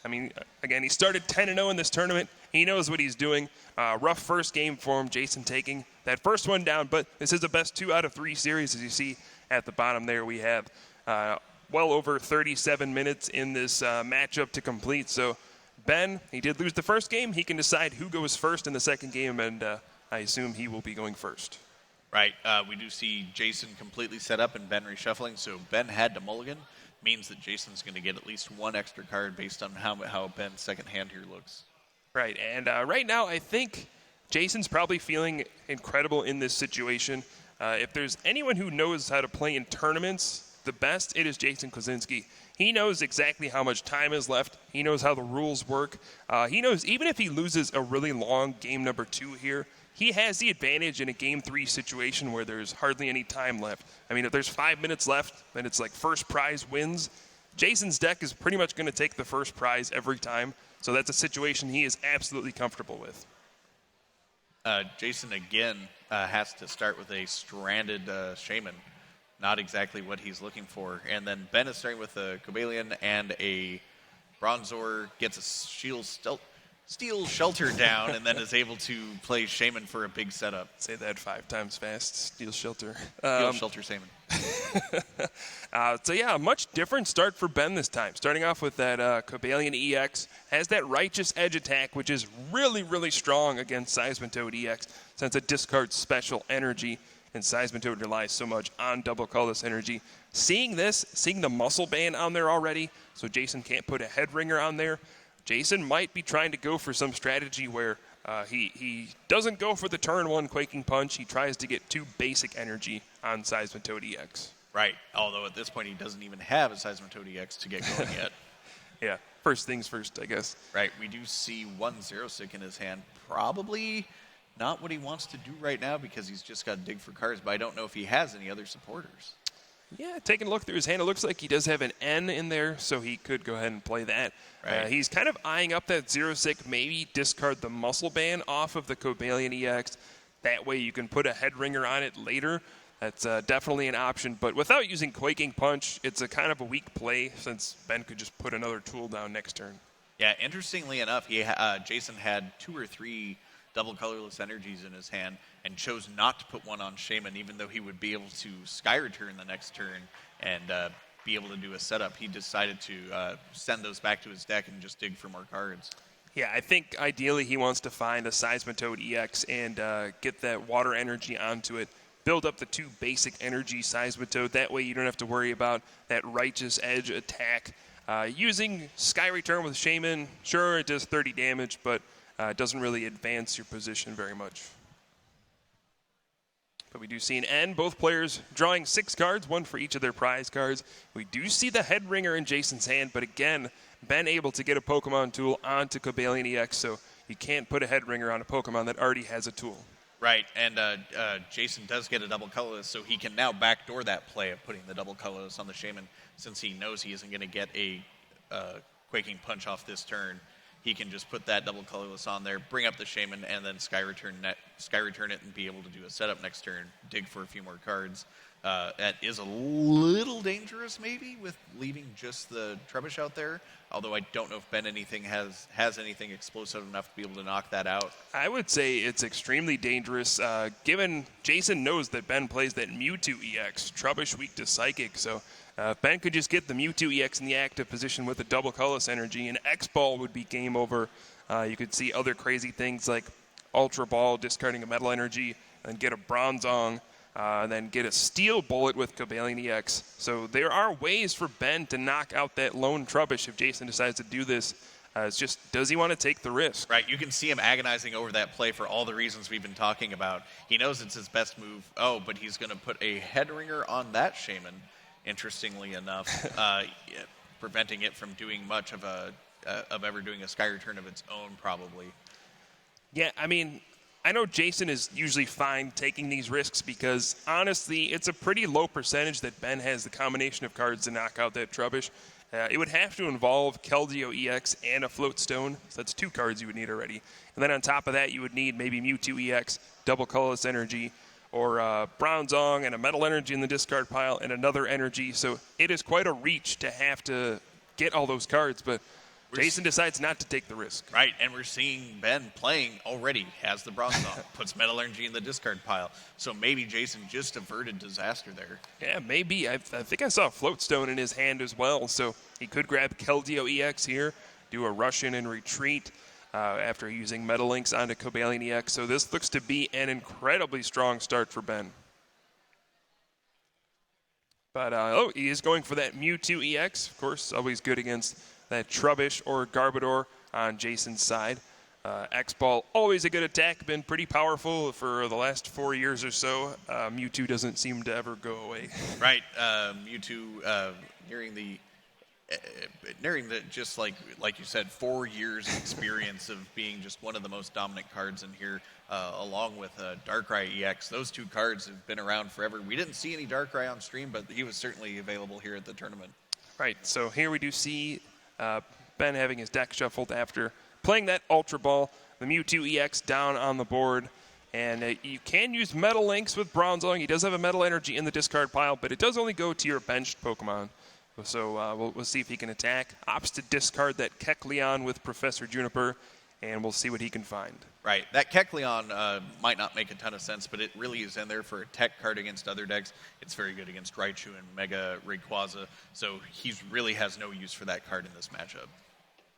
B: I mean, again, he started 10-0 in this tournament. He knows what he's doing. Rough first game for him, Jason taking that first one down, but this is a best 2 out of 3 series. As you see at the bottom there, we have well over 37 minutes in this matchup to complete. So Ben, he did lose the first game. He can decide who goes first in the second game, and I assume he will be going first.
A: Right, we do see Jason completely set up and Ben reshuffling, so Ben had to mulligan. Means that Jason's going to get at least 1 extra card based on how Ben's second hand here looks.
B: Right, and right now I think Jason's probably feeling incredible in this situation. If there's anyone who knows how to play in tournaments the best, it is Jason Klaczynski. He knows exactly how much time is left. He knows how the rules work. He knows even if he loses a really long game number 2 here, he has the advantage in a game 3 situation where there's hardly any time left. I mean, if there's 5 minutes left, then it's like first prize wins. Jason's deck is pretty much going to take the first prize every time. So that's a situation he is absolutely comfortable with.
A: Jason, again, has to start with a stranded Shaman. Not exactly what he's looking for. And then Ben is starting with a Cobalion and a Bronzor, gets a Steel Shelter down, and then is able to play Shaman for a big setup.
B: Say that 5 times fast. Steel Shelter.
A: Steel Shelter Shaman.
B: So yeah, a much different start for Ben this time. Starting off with that Cobalion EX, has that Righteous Edge attack, which is really, really strong against Seismitoad EX, since it discards special energy, and Seismitoad relies so much on double colorless energy. Seeing the Muscle Band on there already, so Jason can't put a head ringer on there, Jason might be trying to go for some strategy where he doesn't go for the turn 1 Quaking Punch. He tries to get 2 basic energy on Seismitoad EX.
A: Right, although at this point he doesn't even have a Seismitoad EX to get going yet.
B: Yeah, first things first, I guess.
A: Right, we do see 1 0-6 in his hand. Probably not what he wants to do right now because he's just got to dig for cards, but I don't know if he has any other supporters.
B: Yeah, taking a look through his hand, it looks like he does have an N in there, so he could go ahead and play that.
A: Right.
B: He's kind of eyeing up that 0-6, maybe discard the Muscle Band off of the Cobalion EX. That way you can put a head ringer on it later. That's definitely an option, but without using Quaking Punch, it's a kind of a weak play since Ben could just put another tool down next turn.
A: Yeah, interestingly enough, Jason had 2 or 3 double colorless energies in his hand and chose not to put one on Shaman, even though he would be able to Sky Return the next turn and be able to do a setup. He decided to send those back to his deck and just dig for more cards.
B: Yeah, I think ideally he wants to find a Seismitoad EX and get that water energy onto it. Build up the 2 basic energy Seismitoad. That way you don't have to worry about that Righteous Edge attack. Using Sky Return with Shaman, sure, it does 30 damage, but it doesn't really advance your position very much. But we do see an N, both players drawing 6 cards, 1 for each of their prize cards. We do see the head ringer in Jason's hand, but again, Ben able to get a Pokemon tool onto Cobalion EX, so you can't put a head ringer on a Pokemon that already has a tool.
A: Right, and Jason does get a double colorless, so he can now backdoor that play of putting the double colorless on the Shaman, since he knows he isn't going to get a Quaking Punch off this turn. He can just put that double colorless on there, bring up the Shaman, and then Sky Return it and be able to do a setup next turn, dig for a few more cards. That is a little dangerous, maybe, with leaving just the Trubbish out there. Although I don't know if Ben has anything explosive enough to be able to knock that out.
B: I would say it's extremely dangerous, given Jason knows that Ben plays that Mewtwo EX, Trubbish weak to Psychic. So Ben could just get the Mewtwo EX in the active position with a double colorless energy, and X-Ball would be game over. You could see other crazy things like Ultra Ball, discarding a Metal Energy, and get a Bronzong. Then get a Steel Bullet with Cobalion EX. So there are ways for Ben to knock out that lone Trubbish if Jason decides to do this. It's just, does he want to take the risk?
A: Right, you can see him agonizing over that play for all the reasons we've been talking about. He knows it's his best move. Oh, but he's going to put a head ringer on that Shaman, interestingly enough, preventing it from doing much of ever doing a Sky Return of its own, probably.
B: Yeah, I mean, I know Jason is usually fine taking these risks because, honestly, it's a pretty low percentage that Ben has the combination of cards to knock out that Trubbish. It would have to involve Keldeo EX and a Floatstone, so that's 2 cards you would need already. And then on top of that, you would need maybe Mewtwo EX, double colorless energy, or Bronzong and a Metal Energy in the discard pile and another energy. So it is quite a reach to have to get all those cards, but Jason decides not to take the risk.
A: Right, and we're seeing Ben playing already, has the Bronzong, puts Metal Energy in the discard pile. So maybe Jason just averted disaster there.
B: Yeah, maybe. I think I saw Floatstone in his hand as well, so he could grab Keldeo EX here, do a Russian and retreat after using Metal Links onto Cobalion EX. So this looks to be an incredibly strong start for Ben. But, he is going for that Mewtwo EX. Of course, always good against that Trubbish or Garbodor on Jason's side. X-Ball, always a good attack, been pretty powerful for the last 4 years or so. Mewtwo doesn't seem to ever go away.
A: Right, Mewtwo nearing the just like you said, 4 years experience of being just one of the most dominant cards in here, along with Darkrai EX. Those 2 cards have been around forever. We didn't see any Darkrai on stream, but he was certainly available here at the tournament.
B: Right, so here we do see Ben having his deck shuffled after playing that Ultra Ball, the Mewtwo EX down on the board. And you can use Metal Links with Bronzong. He does have a Metal Energy in the discard pile, but it does only go to your benched Pokemon. So we'll see if he can attack. Opts to discard that Kecleon with Professor Juniper, and we'll see what he can find.
A: Right. That Kecleon might not make a ton of sense, but it really is in there for a tech card against other decks. It's very good against Raichu and Mega Rayquaza, so he really has no use for that card in this matchup.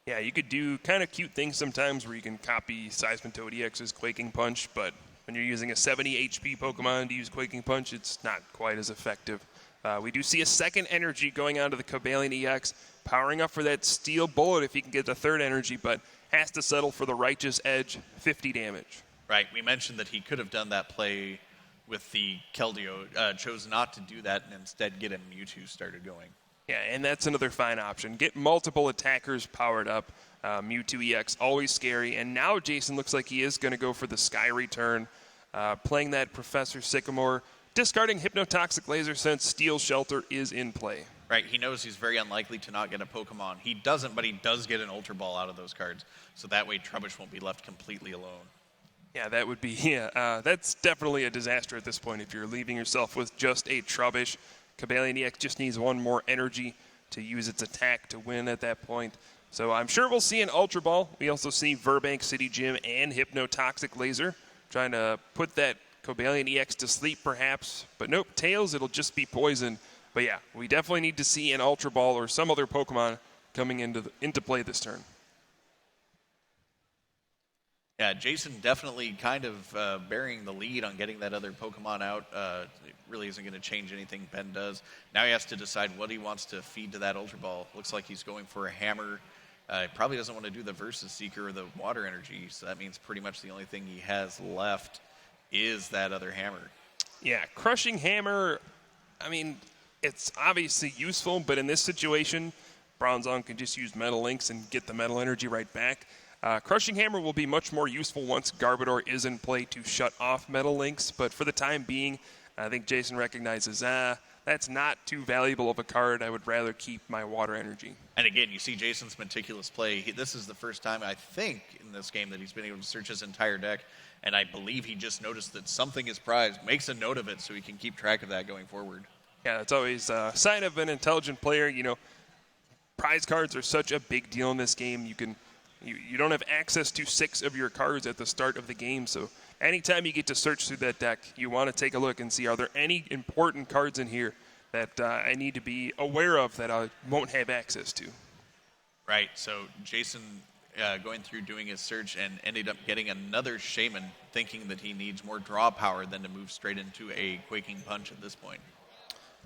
B: Yeah, you could do kind of cute things sometimes where you can copy Seismitoad EX's Quaking Punch, but when you're using a 70 HP Pokemon to use Quaking Punch, it's not quite as effective. We do see a second energy going onto the Cobalion EX, powering up for that Steel Bullet if he can get the third energy, but has to settle for the Righteous Edge, 50 damage.
A: Right. We mentioned that he could have done that play with the Keldeo, chose not to do that and instead get a Mewtwo started going.
B: Yeah, and that's another fine option. Get multiple attackers powered up. Mewtwo EX, always scary. And now Jason looks like he is going to go for the Sky Return, playing that Professor Sycamore, discarding Hypnotoxic Laser since Steel Shelter is in play.
A: Right, he knows he's very unlikely to not get a Pokemon. He doesn't, but he does get an Ultra Ball out of those cards. So that way Trubbish won't be left completely alone.
B: Yeah, that would be, that's definitely a disaster at this point if you're leaving yourself with just a Trubbish. Cobalion EX just needs one more energy to use its attack to win at that point. So I'm sure we'll see an Ultra Ball. We also see Burbank City Gym and Hypnotoxic Laser trying to put that Cobalion EX to sleep perhaps. But nope, Tails, it'll just be poison. But yeah, we definitely need to see an Ultra Ball or some other Pokemon coming into play this turn.
A: Yeah, Jason definitely kind of bearing the lead on getting that other Pokemon out. It really isn't going to change anything Ben does. Now he has to decide what he wants to feed to that Ultra Ball. Looks like he's going for a Hammer. He probably doesn't want to do the Versus Seeker or the Water Energy, so that means pretty much the only thing he has left is that other Hammer.
B: Yeah, Crushing Hammer, I mean, it's obviously useful, but in this situation, Bronzong can just use Metal Links and get the Metal Energy right back. Crushing Hammer will be much more useful once Garbodor is in play to shut off Metal Links, but for the time being, I think Jason recognizes, that's not too valuable of a card. I would rather keep my Water Energy.
A: And again, you see Jason's meticulous play. This is the first time, I think, in this game that he's been able to search his entire deck, and I believe he just noticed that something is prized, makes a note of it so he can keep track of that going forward.
B: Yeah, that's always a sign of an intelligent player. You know, prize cards are such a big deal in this game. You don't have access to 6 of your cards at the start of the game, so anytime you get to search through that deck, you want to take a look and see, are there any important cards in here that I need to be aware of that I won't have access to?
A: Right, so Jason going through doing his search and ended up getting another Shaman, thinking that he needs more draw power than to move straight into a Quaking Punch at this point.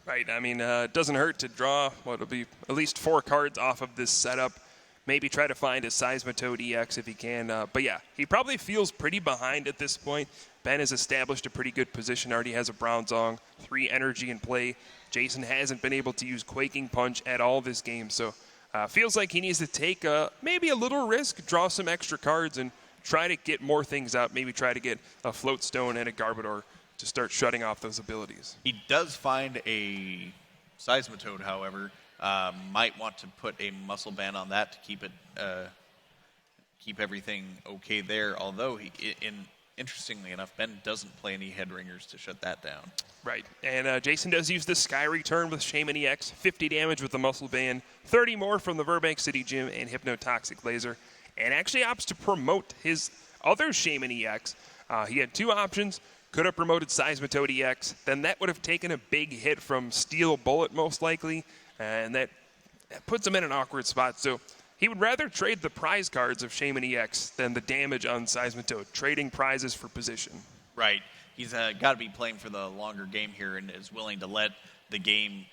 B: Right, I mean, it doesn't hurt to draw, it'll be at least 4 cards off of this setup. Maybe try to find a Seismitoad EX if he can. But yeah, he probably feels pretty behind at this point. Ben has established a pretty good position, already has a Bronzong, 3 energy in play. Jason hasn't been able to use Quaking Punch at all this game, so feels like he needs to take maybe a little risk, draw some extra cards, and try to get more things out. Maybe try to get a Float Stone and a Garbodor to start shutting off those abilities.
A: He does find a Seismitoad, however. Might want to put a Muscle Band on that to keep everything okay there. Although, interestingly enough, Ben doesn't play any Headringers to shut that down.
B: Right, and Jason does use the Sky Return with Shaman EX, 50 damage with the Muscle Band, 30 more from the Burbank City Gym and Hypnotoxic Laser, and actually opts to promote his other Shaman EX. He had 2 options. Could have promoted Seismitoad EX, then that would have taken a big hit from Steel Bullet most likely, and that puts him in an awkward spot. So he would rather trade the prize cards of Shaman EX than the damage on Seismitoad, trading prizes for position.
A: Right. He's got to be playing for the longer game here and is willing to let the game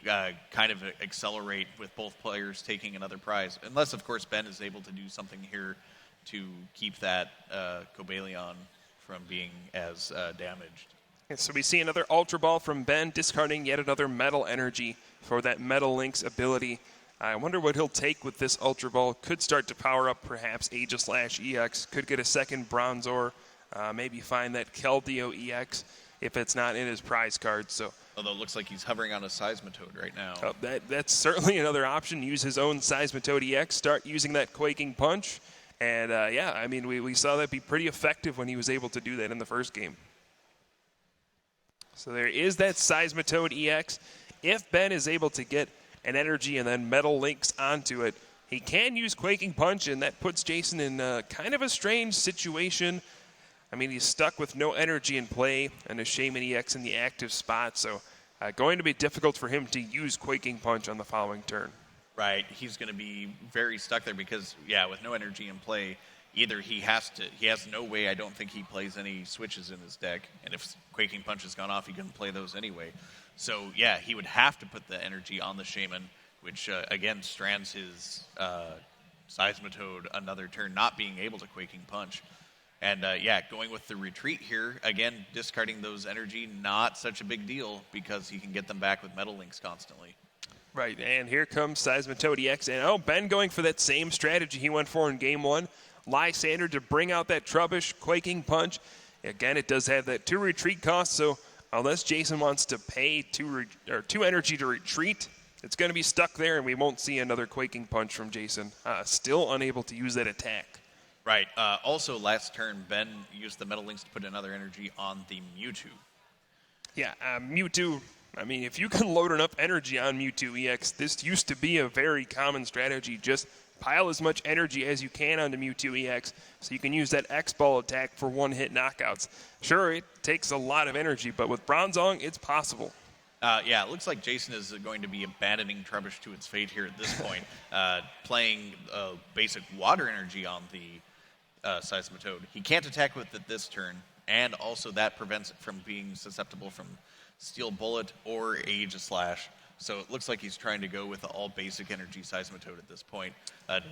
A: kind of accelerate with both players taking another prize. Unless, of course, Ben is able to do something here to keep that Cobalion from being as damaged.
B: And so we see another Ultra Ball from Ben, discarding yet another Metal Energy for that Metal Link's ability. I wonder what he'll take with this Ultra Ball. Could start to power up perhaps Aegislash EX. Could get a second Bronzor. Maybe find that Keldeo EX if it's not in his prize card. So,
A: although it looks like he's hovering on a Seismitoad right now.
B: That's certainly another option. Use his own Seismitoad EX. Start using that Quaking Punch. And, yeah, I mean, we saw that be pretty effective when he was able to do that in the first game. So there is that Seismitoad EX. If Ben is able to get an energy and then Metal Links onto it, he can use Quaking Punch, and that puts Jason in kind of a strange situation. I mean, he's stuck with no energy in play and a Shaman EX in the active spot, so going to be difficult for him to use Quaking Punch on the following turn.
A: Right, he's going to be very stuck there because, yeah, with no energy in play, either he has no way, I don't think he plays any switches in his deck, and if Quaking Punch has gone off, he couldn't play those anyway. So, yeah, he would have to put the energy on the Shaman, which, again, strands his Seismitoad another turn, not being able to Quaking Punch. And, yeah, going with the retreat here, again, discarding those energy, not such a big deal because he can get them back with Metal Links constantly.
B: Right, and here comes Seismitoad EX. And Ben going for that same strategy he went for in Game 1. Lysander to bring out that Trubbish, Quaking Punch. Again, it does have that 2 retreat cost, so unless Jason wants to pay 2 energy to retreat, it's going to be stuck there, and we won't see another Quaking Punch from Jason. Still unable to use that attack.
A: Right. Also, last turn, Ben used the Metal Links to put another energy on the Mewtwo.
B: Yeah, Mewtwo, I mean, if you can load enough energy on Mewtwo EX, this used to be a very common strategy. Just pile as much energy as you can onto Mewtwo EX so you can use that X-Ball attack for one-hit knockouts. Sure, it takes a lot of energy, but with Bronzong, it's possible.
A: Yeah, it looks like Jason is going to be abandoning Trubbish to its fate here at this point, playing basic water energy on the Seismitoad. He can't attack with it this turn, and also that prevents it from being susceptible from Steel Bullet or Aegislash. So it looks like he's trying to go with the all-basic energy Seismitoad at this point.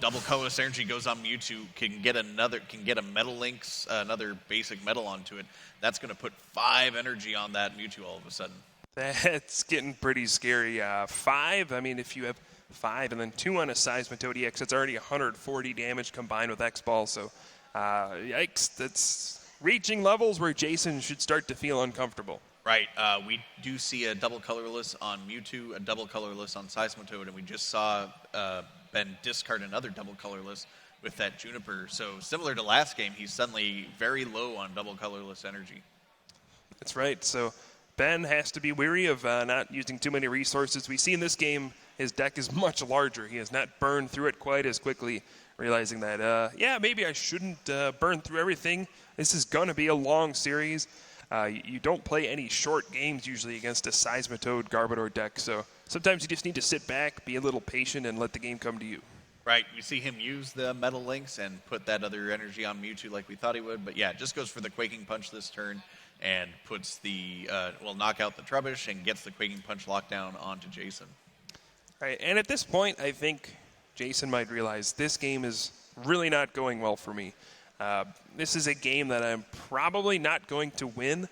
A: Double colorless energy goes on Mewtwo, can get a Metal Links, another basic metal onto it. That's going to put 5 energy on that Mewtwo all of a sudden.
B: That's getting pretty scary. 5, I mean, if you have 5 and then 2 on a Seismitoad EX, that's already 140 damage combined with X-Ball. So, yikes, that's reaching levels where Jason should start to feel uncomfortable.
A: Right. We do see a double colorless on Mewtwo, a double colorless on Seismitoad, and we just saw Ben discard another double colorless with that Juniper. So similar to last game, he's suddenly very low on double colorless energy.
B: That's right. So Ben has to be wary of not using too many resources. We see in this game his deck is much larger. He has not burned through it quite as quickly, realizing that, maybe I shouldn't burn through everything. This is going to be a long series. You don't play any short games usually against a Seismitoad Garbodor deck, so sometimes you just need to sit back, be a little patient, and let the game come to you.
A: Right, we see him use the Metal Links and put that other energy on Mewtwo like we thought he would, but yeah, just goes for the Quaking Punch this turn and puts the, knock out the Trubbish and gets the Quaking Punch lockdown onto Jason.
B: Right, and at this point, I think Jason might realize this game is really not going well for me. This is a game that I'm probably not going to win.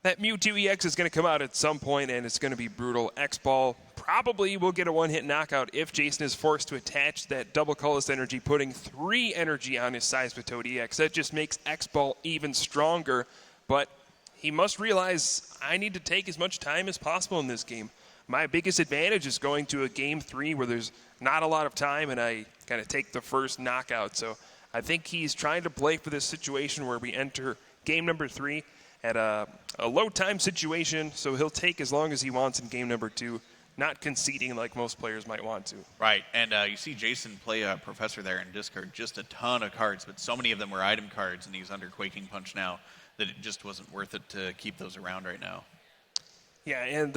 B: That Mewtwo EX is going to come out at some point, and it's going to be brutal. X-Ball probably will get a one-hit knockout if Jason is forced to attach that double colorless energy, putting 3 energy on his Seismitoad EX. That just makes X-Ball even stronger, but he must realize I need to take as much time as possible in this game. My biggest advantage is going to a Game 3 where there's not a lot of time, and I kind of take the first knockout. So I think he's trying to play for this situation where we enter game number 3 at a low time situation, so he'll take as long as he wants in game number 2, not conceding like most players might want to.
A: Right, and you see Jason play a Professor there and discard just a ton of cards, but so many of them were item cards, and he's under Quaking Punch now that it just wasn't worth it to keep those around right now.
B: Yeah, and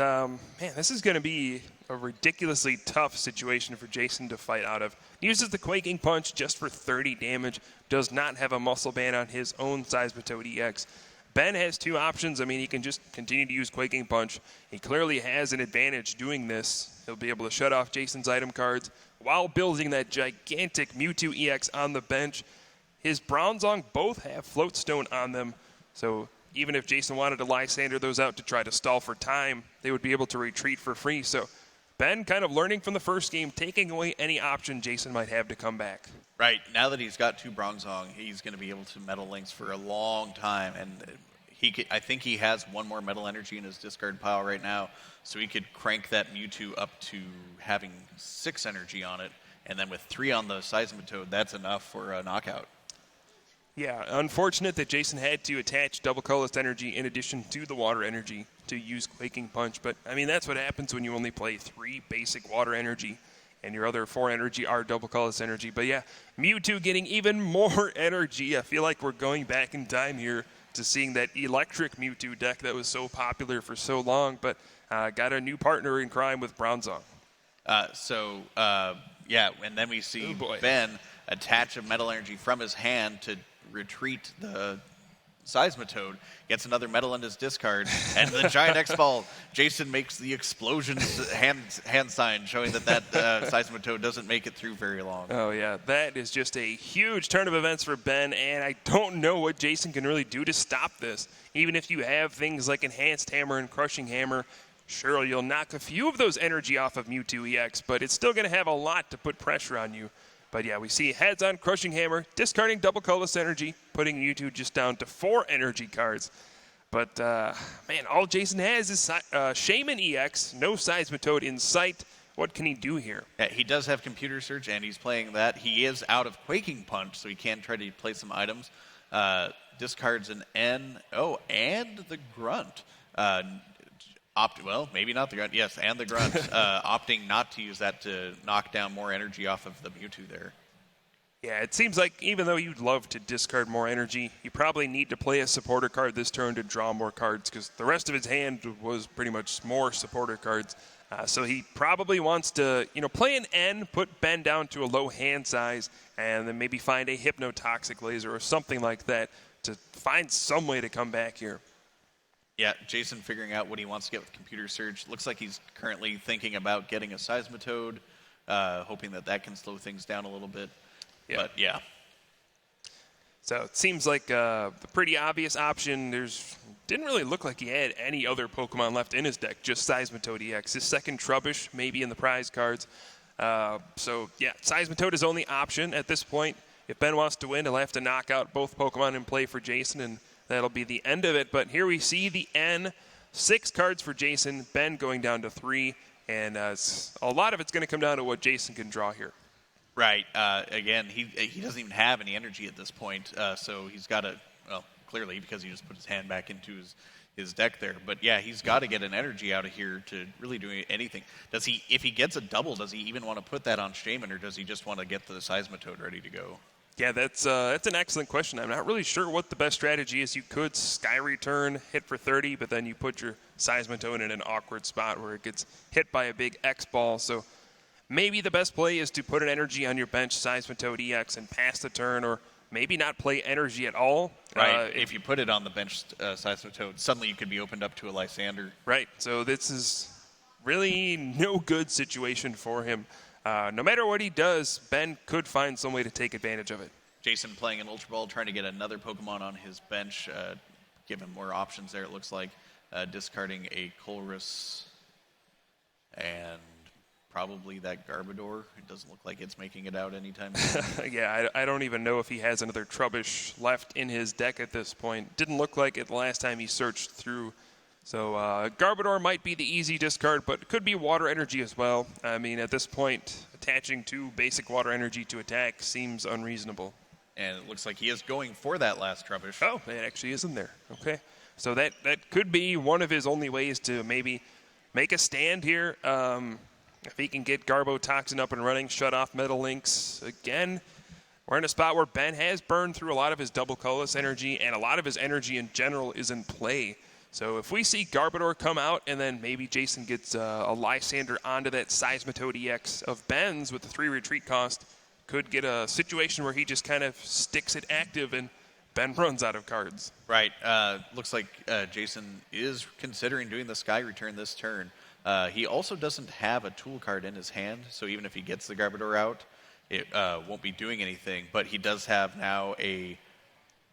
B: this is going to be a ridiculously tough situation for Jason to fight out of. He uses the Quaking Punch just for 30 damage, does not have a Muscle Band on his own Seismitoad EX. Ben has 2 options. I mean, he can just continue to use Quaking Punch. He clearly has an advantage doing this. He'll be able to shut off Jason's item cards while building that gigantic Mewtwo EX on the bench. His Bronzong both have Float Stone on them, so even if Jason wanted to Lysander those out to try to stall for time, they would be able to retreat for free. So Ben kind of learning from the first game, taking away any option Jason might have to come back. Right.
A: Now that he's got 2 Bronzong, he's going to be able to Metal Links for a long time. And I think he has 1 more Metal Energy in his discard pile right now, so he could crank that Mewtwo up to having 6 energy on it. And then with 3 on the Seismitoad, that's enough for a knockout.
B: Yeah, unfortunate that Jason had to attach double colorless energy in addition to the water energy to use Quaking Punch. But, I mean, that's what happens when you only play 3 basic water energy and your other 4 energy are double colorless energy. But, yeah, Mewtwo getting even more energy. I feel like we're going back in time here to seeing that electric Mewtwo deck that was so popular for so long. But got a new partner in crime with Bronzong.
A: And then we see Ben attach a Metal Energy from his hand to retreat the Seismitoad, gets another metal in his discard, and the giant X-Ball, Jason makes the explosion hand sign showing that Seismitoad doesn't make it through very long.
B: Oh, yeah. That is just a huge turn of events for Ben, and I don't know what Jason can really do to stop this. Even if you have things like Enhanced Hammer and Crushing Hammer, Sure, you'll knock a few of those energy off of Mewtwo EX, but it's still going to have a lot to put pressure on you. But yeah, we see heads on Crushing Hammer, discarding double colorless energy, putting Mewtwo just down to 4 energy cards. But, man, all Jason has is Shaman EX, no Seismitoad in sight. What can he do here?
A: Yeah, he does have Computer Search, and he's playing that. He is out of Quaking Punch, so he can try to play some items. Discards an N. Oh, and the Grunt. Well, maybe not the Grunt. Yes, and the Grunt. Opting not to use that to knock down more energy off of the Mewtwo there.
B: Yeah, it seems like even though you'd love to discard more energy, you probably need to play a supporter card this turn to draw more cards because the rest of his hand was pretty much more supporter cards. So he probably wants to, play an N, put Ben down to a low hand size, and then maybe find a Hypnotoxic Laser or something like that to find some way to come back here.
A: Yeah, Jason figuring out what he wants to get with Computer Search. Looks like he's currently thinking about getting a Seismitoad, hoping that can slow things down a little bit. Yeah. But, yeah.
B: So it seems like a pretty obvious option. Didn't really look like he had any other Pokemon left in his deck, just Seismitoad EX. His second Trubbish, maybe in the prize cards. Seismitoad is only option at this point. If Ben wants to win, he'll have to knock out both Pokemon in play for Jason, and that'll be the end of it. But here we see the N. 6 cards for Jason, Ben going down to 3, and a lot of it's going to come down to what Jason can draw here.
A: Right. Again, he doesn't even have any energy at this point, so he's got to, clearly because he just put his hand back into his deck there. But yeah, he's got to get an energy out of here to really do anything. If he gets a double, does he even want to put that on Shaman, or does he just want to get the Seismitoad ready to go?
B: Yeah, that's an excellent question. I'm not really sure what the best strategy is. You could Sky Return, hit for 30, but then you put your Seismitoad in an awkward spot where it gets hit by a big X ball. So maybe the best play is to put an energy on your bench, Seismitoad EX, and pass the turn, or maybe not play energy at all.
A: Right. If you put it on the bench, Seismitoad, suddenly you could be opened up to a Lysander.
B: Right. So this is really no good situation for him. No matter what he does, Ben could find some way to take advantage of it.
A: Jason playing an Ultra Ball, trying to get another Pokemon on his bench, give him more options there, it looks like. Discarding a Colress and probably that Garbodor. It doesn't look like it's making it out anytime soon.
B: Yeah, I don't even know if he has another Trubbish left in his deck at this point. Didn't look like it the last time he searched through. So Garbodor might be the easy discard, but it could be Water Energy as well. I mean, at this point, attaching 2 basic Water Energy to attack seems unreasonable.
A: And it looks like he is going for that last Trubbish.
B: Oh, it actually is in there. Okay. So that could be one of his only ways to maybe make a stand here. If he can get Garbotoxin up and running, shut off Metal Links again. We're in a spot where Ben has burned through a lot of his double colorless energy, and a lot of his energy in general is in play. So if we see Garbodor come out and then maybe Jason gets a Lysander onto that Seismitoad EX of Ben's with the 3 retreat cost, could get a situation where he just kind of sticks it active and Ben runs out of cards.
A: Right. Looks like Jason is considering doing the Sky Return this turn. He also doesn't have a tool card in his hand, so even if he gets the Garbodor out, it won't be doing anything. But he does have now a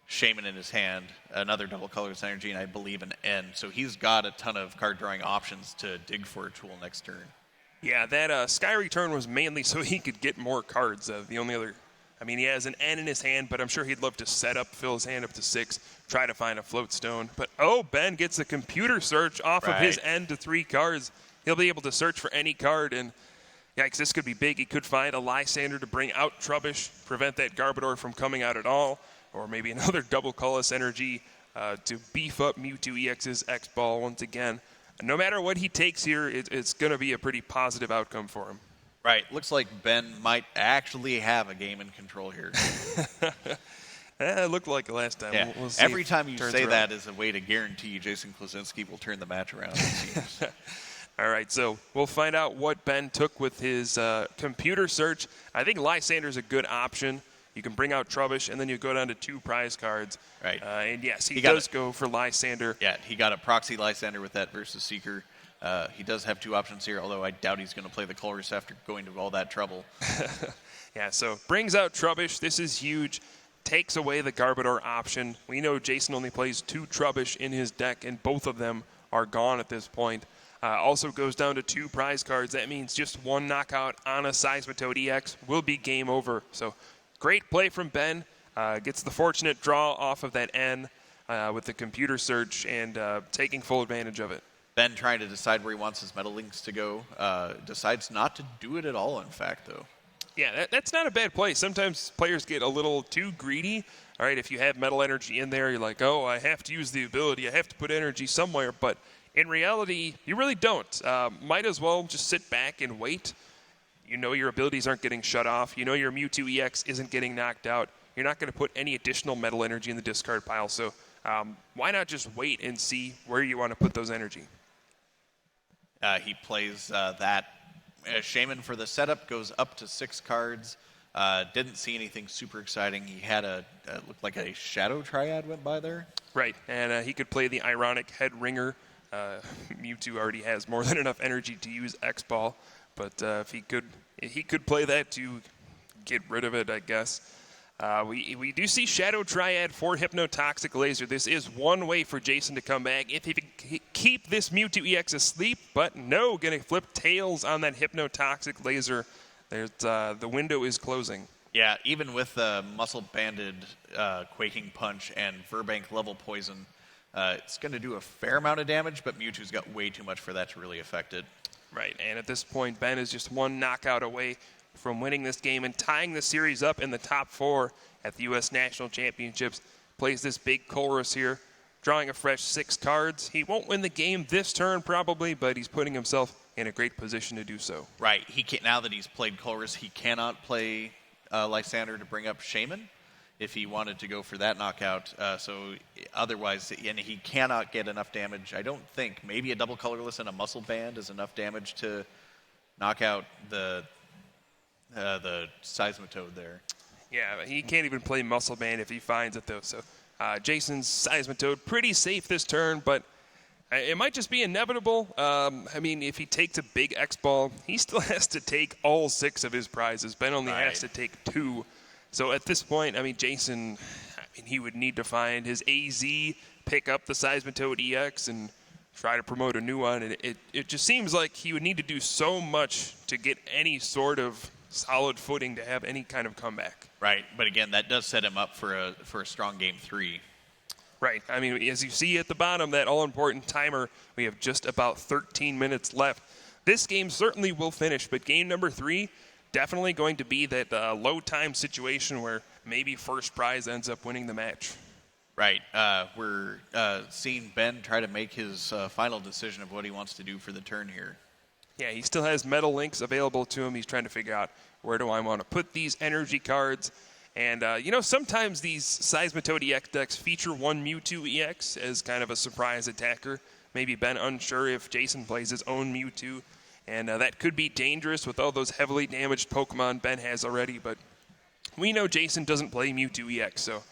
A: Shaman in his hand, another double colorless energy, and I believe an N. So he's got a ton of card drawing options to dig for a tool next turn.
B: Yeah, that Sky Return was mainly so he could get more cards. The only other, he has an N in his hand, but I'm sure he'd love to fill his hand up to 6, try to find a Float Stone. But Ben gets a Computer Search off of his N to 3 cards. He'll be able to search for any card, and because this could be big. He could find a Lysander to bring out Trubbish, prevent that Garbodor from coming out at all, or maybe another double colorless energy to beef up Mewtwo EX's X-Ball once again. No matter what he takes here, it's going to be a pretty positive outcome for him.
A: Right. Looks like Ben might actually have a game in control here.
B: It looked like it last time.
A: Yeah.
B: We'll see.
A: Every time you say that is a way to guarantee Jason Klaczynski will turn the match around, it seems.
B: All right, so we'll find out what Ben took with his Computer Search. I think Lysander's a good option. You can bring out Trubbish, and then you go down to 2 prize cards. Right. And yes, he does go for Lysander.
A: Yeah, he got a proxy Lysander with that versus Seeker. He does have 2 options here, although I doubt he's going to play the Colress after going to all that trouble.
B: Yeah, so brings out Trubbish. This is huge. Takes away the Garbodor option. We know Jason only plays 2 Trubbish in his deck, and both of them are gone at this point. Also goes down to 2 prize cards. That means just 1 knockout on a Seismitoad EX will be game over. So great play from Ben. Gets the fortunate draw off of that N with the computer search and taking full advantage of it.
A: Ben trying to decide where he wants his Metal Links to go. Decides not to do it at all, in fact, though.
B: Yeah, that's not a bad play. Sometimes players get a little too greedy. All right, if you have Metal Energy in there, you're like, oh, I have to use the ability. I have to put energy somewhere. But in reality, you really don't. Might as well just sit back and wait. You know your abilities aren't getting shut off. You know your Mewtwo EX isn't getting knocked out. You're not going to put any additional Metal Energy in the discard pile. So why not just wait and see where you want to put those energy?
A: He plays that. Shaman for the setup goes up to 6 cards. Didn't see anything super exciting. He had looked like a Shadow Triad went by there.
B: Right, and he could play the Ironic Head Ringer. Mewtwo already has more than enough energy to use X-Ball, but if he could play that to get rid of it, I guess. We do see Shadow Triad for Hypnotoxic Laser. This is one way for Jason to come back if he can keep this Mewtwo EX asleep, but no, going to flip tails on that Hypnotoxic Laser. The window is closing.
A: Yeah, even with the muscle-banded Quaking Punch and Verbank level poison, it's going to do a fair amount of damage, but Mewtwo's got way too much for that to really affect it.
B: Right, and at this point, Ben is just 1 knockout away from winning this game and tying the series up in the top 4 at the U.S. National Championships. Plays this big Colress here, drawing a fresh 6 cards. He won't win the game this turn probably, but he's putting himself in a great position to do so.
A: Right. Now that he's played Colress, he cannot play Lysander to bring up Shaman if he wanted to go for that knockout. So otherwise, and he cannot get enough damage. I don't think. Maybe a double colorless and a muscle band is enough damage to knock out the Seismitoad there.
B: Yeah, he can't even play Muscle Band if he finds it, though. So Jason's Seismitoad pretty safe this turn, but it might just be inevitable. I mean, if he takes a big X-Ball, he still has to take all 6 of his prizes. Ben only has to take 2. So at this point, I mean, Jason, he would need to find his AZ, pick up the Seismitoad EX, and try to promote a new one. And it just seems like he would need to do so much to get any sort of solid footing to have any kind of comeback.
A: Right, but again, that does set him up for a strong game 3.
B: Right. I mean, as you see at the bottom, that all-important timer, we have just about 13 minutes left. This game certainly will finish, but game number 3, definitely going to be that low-time situation where maybe first prize ends up winning the match.
A: Right. We're seeing Ben try to make his final decision of what he wants to do for the turn here.
B: Yeah, he still has Metal Links available to him. He's trying to figure out where do I want to put these energy cards. And, sometimes these Seismitoad EX decks feature 1 Mewtwo EX as kind of a surprise attacker. Maybe Ben unsure if Jason plays his own Mewtwo. And that could be dangerous with all those heavily damaged Pokemon Ben has already. But we know Jason doesn't play Mewtwo EX, so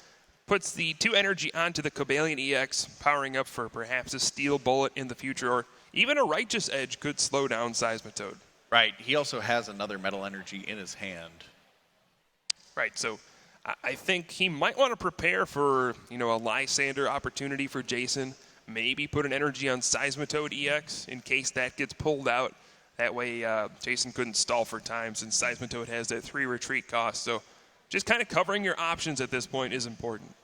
B: puts the 2 energy onto the Cobalion EX, powering up for perhaps a Steel Bullet in the future, or even a Righteous Edge could slow down Seismitoad.
A: Right. He also has another Metal Energy in his hand.
B: Right, so I think he might want to prepare for, a Lysander opportunity for Jason. Maybe put an energy on Seismitoad EX in case that gets pulled out. That way Jason couldn't stall for time since Seismitoad has that 3 retreat cost. So just kind of covering your options at this point is important.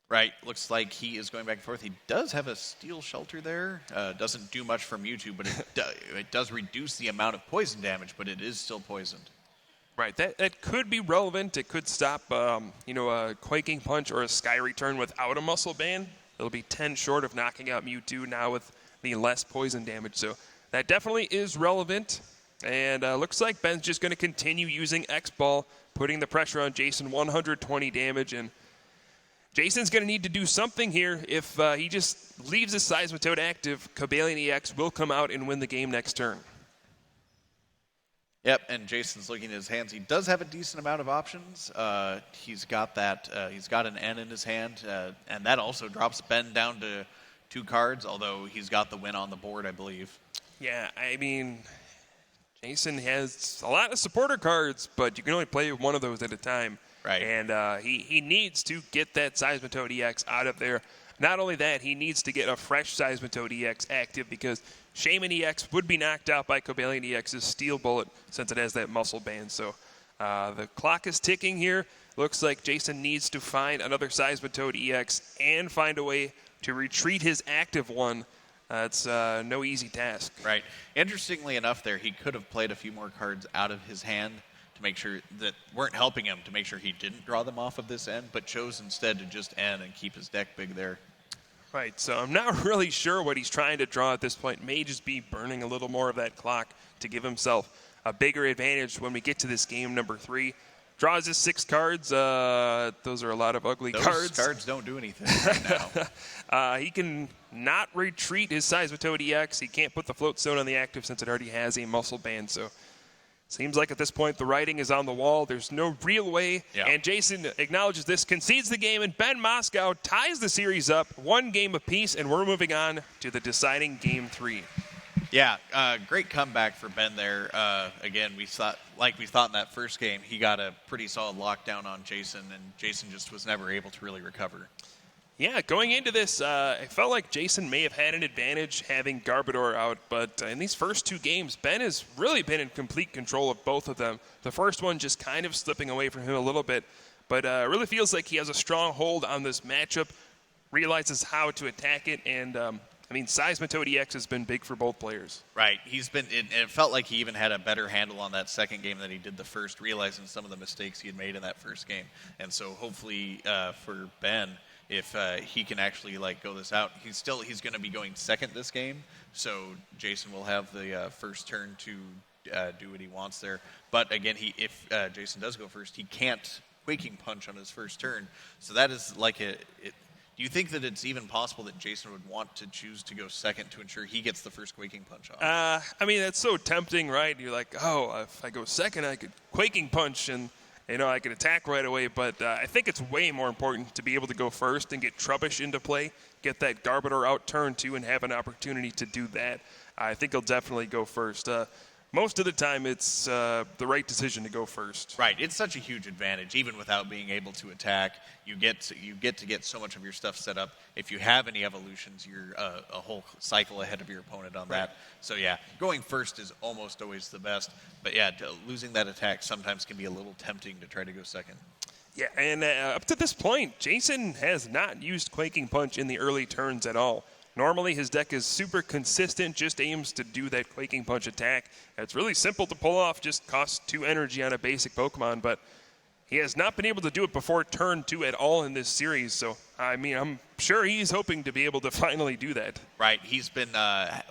A: Right. Looks like he is going back and forth. He does have a Steel Shelter there. Doesn't do much for Mewtwo, but it does reduce the amount of poison damage, but it is still poisoned.
B: Right. That could be relevant. It could stop, a Quaking Punch or a Sky Return without a Muscle Band. It'll be 10 short of knocking out Mewtwo now with the less poison damage. So that definitely is relevant. And looks like Ben's just going to continue using X-Ball, putting the pressure on Jason, 120 damage. And Jason's going to need to do something here. If he just leaves his Seismitoad active, Cobalion EX will come out and win the game next turn.
A: Yep, and Jason's looking at his hands. He does have a decent amount of options. He's got that. He's got an N in his hand, and that also drops Ben down to 2 cards, although he's got the win on the board, I believe.
B: Yeah, I mean, Jason has a lot of supporter cards, but you can only play 1 of those at a time.
A: Right.
B: And he needs to get that Seismitoad EX out of there. Not only that, he needs to get a fresh Seismitoad EX active because Shaman EX would be knocked out by Cobalion EX's Steel Bullet since it has that muscle band. So the clock is ticking here. Looks like Jason needs to find another Seismitoad EX and find a way to retreat his active one. It's no easy task.
A: Right. Interestingly enough there, he could have played a few more cards out of his hand to make sure that weren't helping him, to make sure he didn't draw them off of this end, but chose instead to just end and keep his deck big there.
B: Right, so I'm not really sure what he's trying to draw at this point. May just be burning a little more of that clock to give himself a bigger advantage when we get to this game number 3. Draws his 6 cards. Those are a lot of ugly cards.
A: Those cards don't do anything right now.
B: He can not retreat his Seismitoad EX. He can't put the Float Stone on the active since it already has a muscle band. So seems like at this point the writing is on the wall. There's no real way.
A: Yeah.
B: And Jason acknowledges this, concedes the game, and Ben Moskow ties the series up 1 game apiece, and we're moving on to the deciding game 3.
A: Yeah, great comeback for Ben there. Again, we thought in that first game, he got a pretty solid lockdown on Jason, and Jason just was never able to really recover.
B: Yeah, going into this, I felt like Jason may have had an advantage having Garbodor out, but in these first 2 games, Ben has really been in complete control of both of them. The first one just kind of slipping away from him a little bit, but really feels like he has a strong hold on this matchup, realizes how to attack it, and Seismitoad EX has been big for both players.
A: Right. It felt like he even had a better handle on that second game than he did the first, realizing some of the mistakes he had made in that first game. And so hopefully for Ben, if he can actually go this out, he's going to be going second this game. So Jason will have the first turn to do what he wants there. But again, if Jason does go first, he can't Quaking Punch on his first turn. So that is do you think that it's even possible that Jason would want to choose to go second to ensure he gets the first Quaking Punch off?
B: That's so tempting, right? You're like, if I go second, I could Quaking Punch and I could attack right away. But I think it's way more important to be able to go first and get Trubbish into play, get that Garbodor out turn 2, and have an opportunity to do that. I think he'll definitely go first. Most of the time, it's the right decision to go first.
A: Right. It's such a huge advantage. Even without being able to attack, you get to get so much of your stuff set up. If you have any evolutions, you're a whole cycle ahead of your opponent on that. So, yeah, going first is almost always the best. But, yeah, losing that attack sometimes can be a little tempting to try to go second.
B: Yeah, and up to this point, Jason has not used Quaking Punch in the early turns at all. Normally, his deck is super consistent, just aims to do that Quaking Punch attack. It's really simple to pull off, just costs 2 energy on a basic Pokemon, but he has not been able to do it before turn 2 at all in this series. So, I'm sure he's hoping to be able to finally do that.
A: Right. He's been,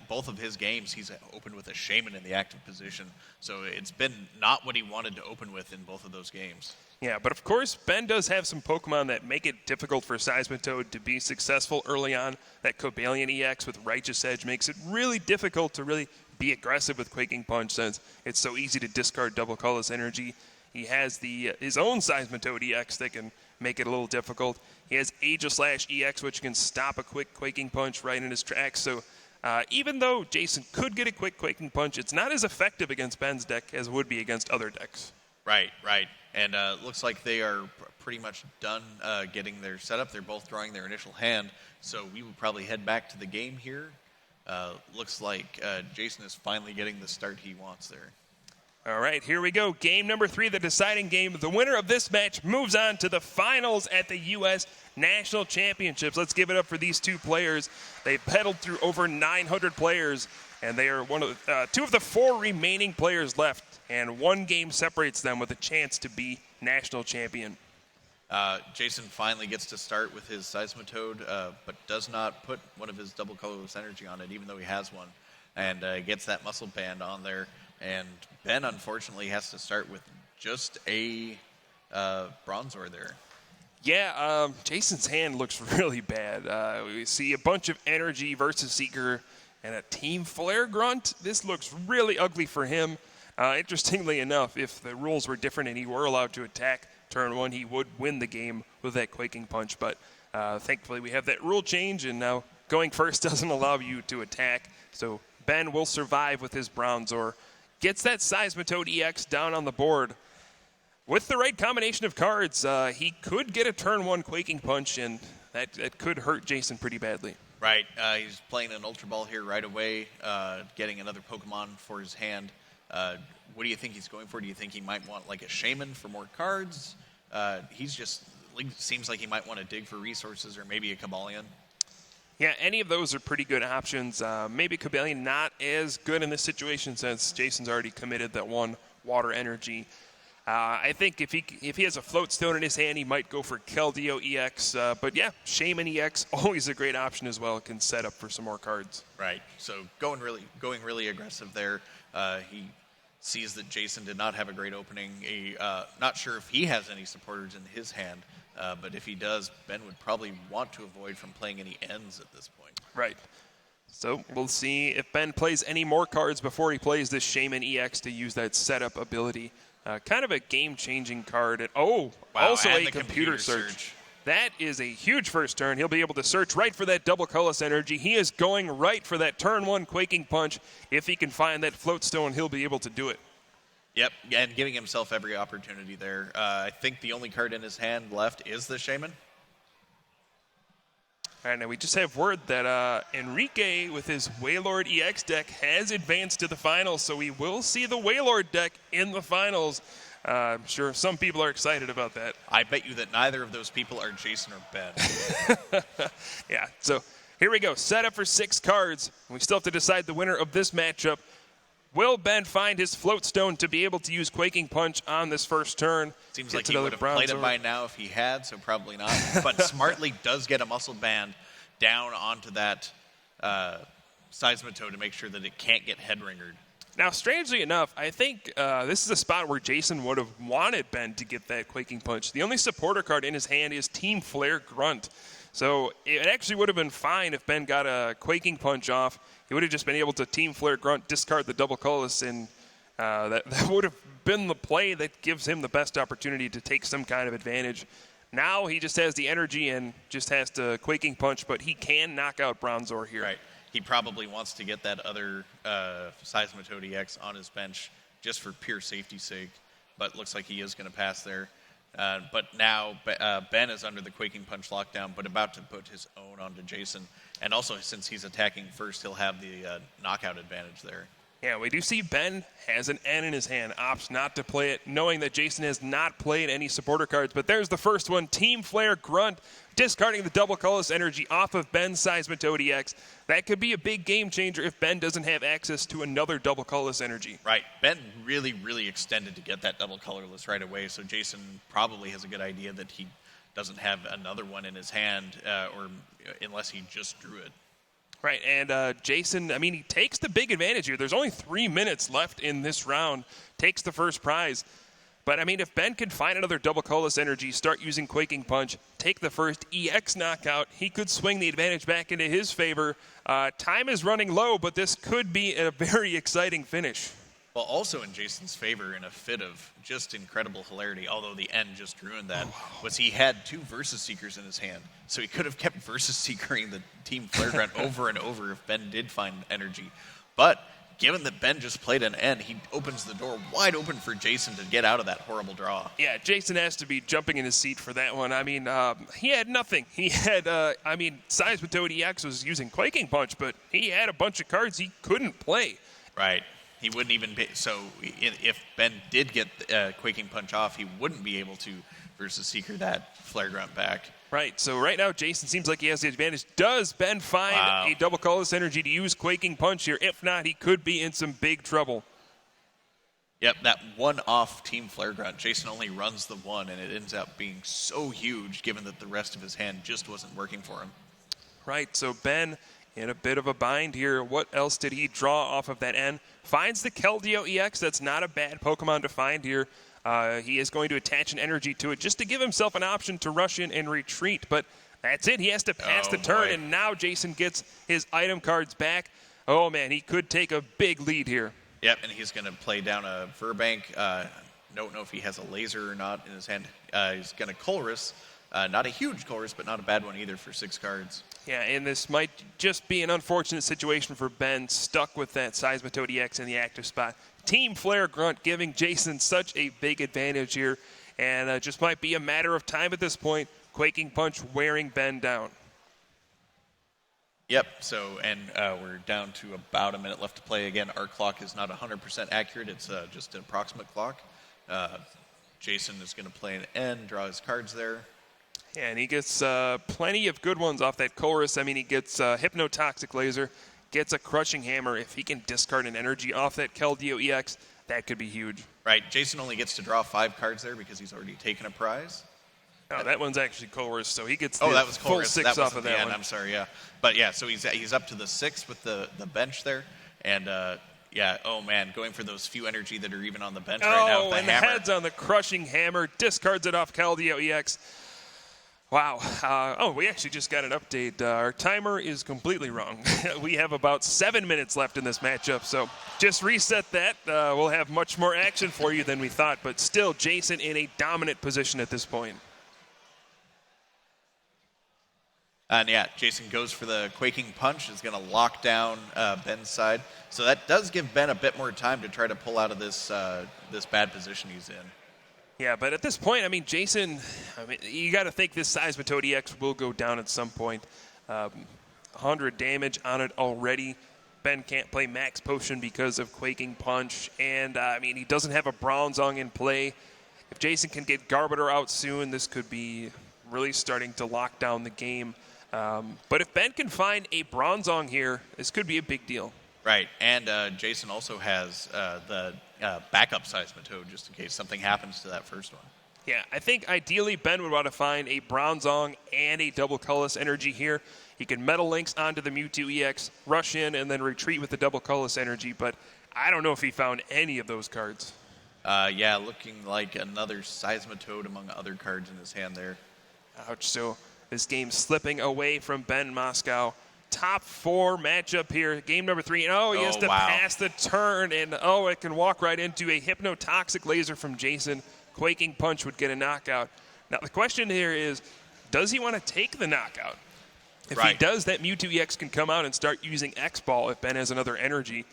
A: both of his games, he's opened with a Shaman in the active position. So it's been not what he wanted to open with in both of those games.
B: Yeah, but of course, Ben does have some Pokemon that make it difficult for Seismitoad to be successful early on. That Cobalion EX with Righteous Edge makes it really difficult to really be aggressive with Quaking Punch since it's so easy to discard double colorless energy. He has his own Seismitoad EX that can make it a little difficult. He has Aegislash EX, which can stop a quick Quaking Punch right in his tracks. So even though Jason could get a quick Quaking Punch, it's not as effective against Ben's deck as it would be against other decks.
A: Right. And looks like they are pretty much done getting their setup. They're both drawing their initial hand. So we will probably head back to the game here. Looks like Jason is finally getting the start he wants there.
B: All right, here we go. Game number 3, the deciding game. The winner of this match moves on to the finals at the U.S. National Championships. Let's give it up for these 2 players. They pedaled through over 900 players, and they are two of the 4 remaining players left. And 1 game separates them with a chance to be national champion.
A: Jason finally gets to start with his Seismitoad, but does not put one of his double colorless energy on it, even though he has one. And gets that muscle band on there. And Ben, unfortunately, has to start with just a Bronzor there.
B: Yeah, Jason's hand looks really bad. We see a bunch of energy versus Seeker and a Team Flare Grunt. This looks really ugly for him. Interestingly enough, if the rules were different and he were allowed to attack turn 1, he would win the game with that Quaking Punch. But thankfully, we have that rule change, and now going first doesn't allow you to attack. So Ben will survive with his Bronzor. Gets that Seismitoad EX down on the board. With the right combination of cards, he could get a turn 1 Quaking Punch, and that could hurt Jason pretty badly.
A: Right. He's playing an Ultra Ball here right away, getting another Pokemon for his hand. What do you think he's going for? Do you think he might want like a Shaman for more cards? Seems like he might want to dig for resources, or maybe a Kabalion.
B: Yeah, any of those are pretty good options. Maybe Kabalion not as good in this situation since Jason's already committed that one water energy. I think if he has a Float Stone in his hand, he might go for Keldeo EX. But yeah, Shaman EX, always a great option as well. Can set up for some more cards.
A: Right. So going really aggressive there. He sees that Jason did not have a great opening. Not sure if he has any supporters in his hand. But if he does, Ben would probably want to avoid from playing any ends at this point.
B: Right. So we'll see if Ben plays any more cards before he plays this Shaman EX to use that setup ability. Kind of a game-changing card. And, also a computer search. That is a huge first turn. He'll be able to search right for that double colorless energy. He is going right for that turn 1 Quaking Punch. If he can find that Float Stone, he'll be able to do it.
A: Yep, and giving himself every opportunity there. I think the only card in his hand left is the Shaman.
B: All right, now we just have word that Enrique, with his Wailord EX deck, has advanced to the finals, so we will see the Wailord deck in the finals. I'm sure some people are excited about that.
A: I bet you that neither of those people are Jason or Ben.
B: Yeah, so here we go. Set up for 6 cards. We still have to decide the winner of this matchup. Will Ben find his Float Stone to be able to use Quaking Punch on this first turn?
A: Seems like he would have played it by now if he had, so probably not. But smartly does get a Muscle Band down onto that Seismitoad to make sure that it can't get head-ringered.
B: Now, strangely enough, I think this is a spot where Jason would have wanted Ben to get that Quaking Punch. The only supporter card in his hand is Team Flare Grunt. So it actually would have been fine if Ben got a Quaking Punch off. He would have just been able to Team Flare Grunt, discard the double colorless, and that would have been the play that gives him the best opportunity to take some kind of advantage. Now he just has the energy and just has to Quaking Punch, but he can knock out Bronzor here.
A: Right. He probably wants to get that other Seismitoad EX on his bench just for pure safety's sake, but looks like he is going to pass there. But now Ben is under the Quaking Punch lockdown, but about to put his own onto Jason. And also, since he's attacking first, he'll have the knockout advantage there.
B: Yeah, we do see Ben has an N in his hand, opts not to play it, knowing that Jason has not played any supporter cards. But there's the first one, Team Flare Grunt, discarding the double colorless energy off of Ben's Seismitoad EX. That could be a big game changer if Ben doesn't have access to another double colorless energy.
A: Right. Ben really, really extended to get that double colorless right away, so Jason probably has a good idea that he doesn't have another one in his hand, or unless he just drew it.
B: Right, and Jason, he takes the big advantage here. There's only 3 minutes left in this round, takes the first prize. But, if Ben can find another double colorless energy, start using Quaking Punch, take the first EX knockout, he could swing the advantage back into his favor. Time is running low, but this could be a very exciting finish.
A: Well, also in Jason's favor, in a fit of just incredible hilarity, although the end just ruined that, was he had 2 Versus Seekers in his hand. So he could have kept Versus Seekering the Team Flare Grunt over and over if Ben did find energy. But given that Ben just played an end, he opens the door wide open for Jason to get out of that horrible draw.
B: Yeah, Jason has to be jumping in his seat for that one. He had nothing. He had, Seismitoad EX was using Quaking Punch, but he had a bunch of cards he couldn't play.
A: Right. He wouldn't even be, so if Ben did get Quaking Punch off, he wouldn't be able to Versus Seeker that Flare Grunt back.
B: Right, so right now Jason seems like he has the advantage. Does Ben find a double colorless energy to use Quaking Punch here? If not, he could be in some big trouble.
A: Yep, that one off Team Flare Grunt. Jason only runs the one, and it ends up being so huge given that the rest of his hand just wasn't working for him.
B: Right, so Ben in a bit of a bind here. What else did he draw off of that N? Finds the Keldeo EX. That's not a bad Pokemon to find here. He is going to attach an energy to it just to give himself an option to rush in and retreat. But that's it. He has to pass the turn, and now Jason gets his item cards back. Oh, man, he could take a big lead here.
A: Yep, and he's going to play down a Verbank. Don't know if he has a laser or not in his hand. He's going to Colress. Not a huge Colress, but not a bad one either for 6 cards.
B: Yeah, and this might just be an unfortunate situation for Ben, stuck with that Seismitoad EX in the active spot. Team Flare Grunt giving Jason such a big advantage here, and just might be a matter of time at this point. Quaking Punch wearing Ben down.
A: Yep, so, and we're down to about a minute left to play. Again, our clock is not 100% accurate. It's just an approximate clock. Jason is going to play an N, draw his cards there.
B: Yeah, and he gets plenty of good ones off that Chorus. I mean, he gets Hypnotoxic Laser, gets a Crushing Hammer. If he can discard an energy off that Keldeo EX, that could be huge.
A: Right, Jason only gets to draw 5 cards there because he's already taken a prize.
B: Oh, that one's actually Chorus, so he gets
A: that was
B: full
A: Chorus.
B: 6 off of that
A: end.
B: one.
A: I'm sorry, yeah. But yeah, so he's up to the 6 with the bench there. And yeah, oh man, going for those few energy that are even on the bench right now.
B: And the heads on the Crushing Hammer, discards it off Keldeo EX. Wow. We actually just got an update. Our timer is completely wrong. We have about 7 minutes left in this matchup, so just reset that. We'll have much more action for you than we thought, but still Jason in a dominant position at this point.
A: And yeah, Jason goes for the Quaking Punch. Is going to lock down Ben's side. So that does give Ben a bit more time to try to pull out of this bad position he's in.
B: Yeah, but at this point, I mean, Jason, you got to think this Seismitoad EX will go down at some point. 100 damage on it already. Ben can't play Max Potion because of Quaking Punch. And, he doesn't have a Bronzong in play. If Jason can get Garbodor out soon, this could be really starting to lock down the game. But if Ben can find a Bronzong here, this could be a big deal.
A: Right, and Jason also has the backup Seismitoad just in case something happens to that first one.
B: Yeah, I think ideally Ben would want to find a Bronzong and a double colorless energy here. He can Metal Lynx onto the Mewtwo EX, rush in, and then retreat with the double colorless energy, but I don't know if he found any of those cards.
A: Yeah, looking like another Seismitoad among other cards in his hand there.
B: Ouch, so this game slipping away from Ben Moskow. Top 4 matchup here, game number 3. And he has to pass the turn, and it can walk right into a Hypnotoxic Laser from Jason. Quaking Punch would get a knockout. Now the question here is, does he want to take the knockout? If he does, that Mewtwo EX can come out and start using X-Ball if Ben has another energy.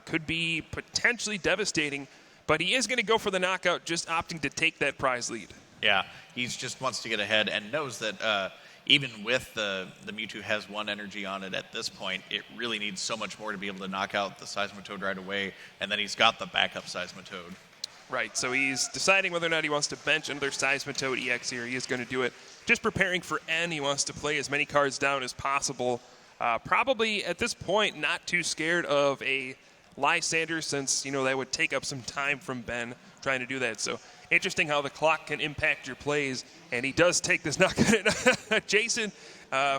B: Could be potentially devastating, but he is going to go for the knockout, just opting to take that prize lead.
A: Yeah, he just wants to get ahead and knows that even with the Mewtwo has 1 energy on it at this point, it really needs so much more to be able to knock out the Seismitoad right away, and then he's got the backup Seismitoad.
B: Right, so he's deciding whether or not he wants to bench another Seismitoad EX here. He is going to do it. Just preparing for N. He wants to play as many cards down as possible. Probably at this point not too scared of a Lysander since, that would take up some time from Ben trying to do that. So interesting how the clock can impact your plays, and he does take this knockout. Jason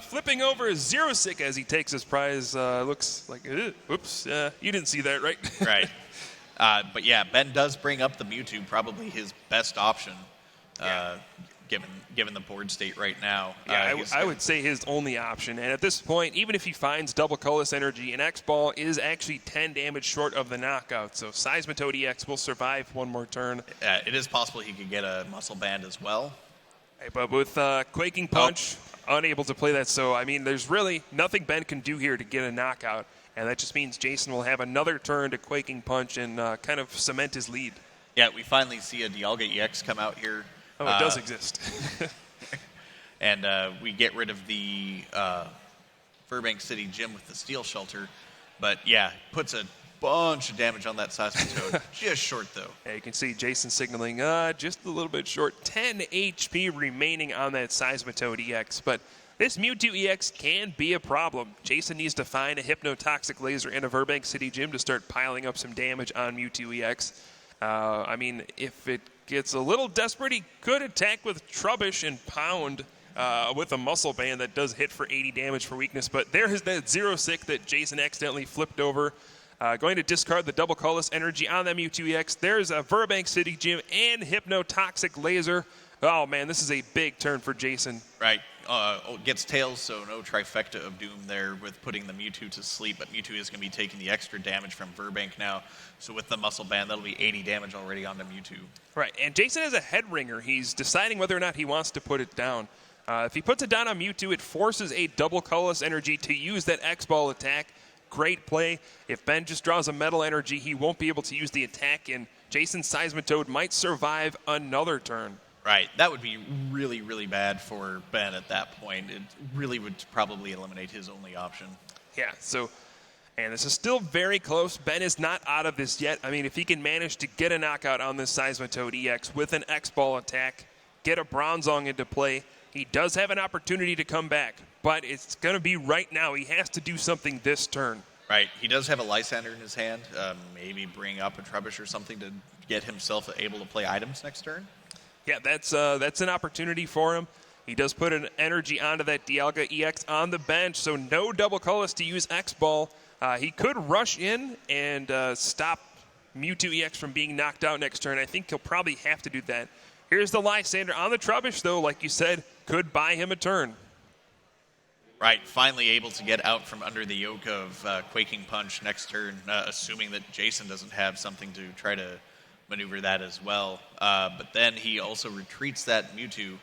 B: flipping over a Zero-Sick as he takes his prize. Looks like, oops, you didn't see that, right?
A: Right. But yeah, Ben does bring up the Mewtwo, probably his best option, given the board state right now.
B: Yeah, I would say his only option. And at this point, even if he finds double colorless energy, an X-Ball is actually 10 damage short of the knockout. So Seismitoad EX will survive one more turn.
A: It is possible he could get a Muscle Band as well.
B: Hey, but with Quaking Punch, unable to play that. So, there's really nothing Ben can do here to get a knockout. And that just means Jason will have another turn to Quaking Punch and kind of cement his lead.
A: Yeah, we finally see a Dialga EX come out here.
B: Oh, it does exist.
A: And we get rid of the Burbank City Gym with the Steel Shelter. But yeah, puts a bunch of damage on that Seismitoad. Just short, though.
B: Yeah, you can see Jason signaling just a little bit short. 10 HP remaining on that Seismitoad EX. But this Mewtwo EX can be a problem. Jason needs to find a Hypnotoxic Laser in a Burbank City Gym to start piling up some damage on Mewtwo EX. If it gets a little desperate, he could attack with Trubbish and pound with a Muscle Band that does hit for 80 damage for weakness. But there is that Zero-Sick that Jason accidentally flipped over. Going to discard the double colorless energy on that Mewtwo EX. There's a Burbank City Gym and Hypnotoxic Laser. Oh, man, this is a big turn for Jason.
A: Right. Gets Tails, so no trifecta of doom there with putting the Mewtwo to sleep. But Mewtwo is going to be taking the extra damage from Burbank now. So with the Muscle Band, that'll be 80 damage already onto Mewtwo.
B: Right, and Jason has a head ringer. He's deciding whether or not he wants to put it down. If he puts it down on Mewtwo, it forces a double colorless energy to use that X-Ball attack. Great play. If Ben just draws a Metal Energy, he won't be able to use the attack, and Jason's Seismitoad might survive another turn.
A: Right. That would be really, really bad for Ben at that point. It really would probably eliminate his only option.
B: Yeah, so, and this is still very close. Ben is not out of this yet. I mean, if he can manage to get a knockout on this Seismitoad EX with an X-Ball attack, get a Bronzong into play, he does have an opportunity to come back. But it's going to be right now. He has to do something this turn.
A: Right. He does have a Lysander in his hand. Maybe bring up a Trubbish or something to get himself able to play items next turn.
B: Yeah, that's an opportunity for him. He does put an energy onto that Dialga EX on the bench, so no double colors to use X-Ball. He could rush in and stop Mewtwo EX from being knocked out next turn. I think he'll probably have to do that. Here's the Lysander on the Trubbish, though, like you said, could buy him a turn.
A: Right, finally able to get out from under the yoke of Quaking Punch next turn, assuming that Jason doesn't have something to try to maneuver that as well. But then he also retreats that Mewtwo.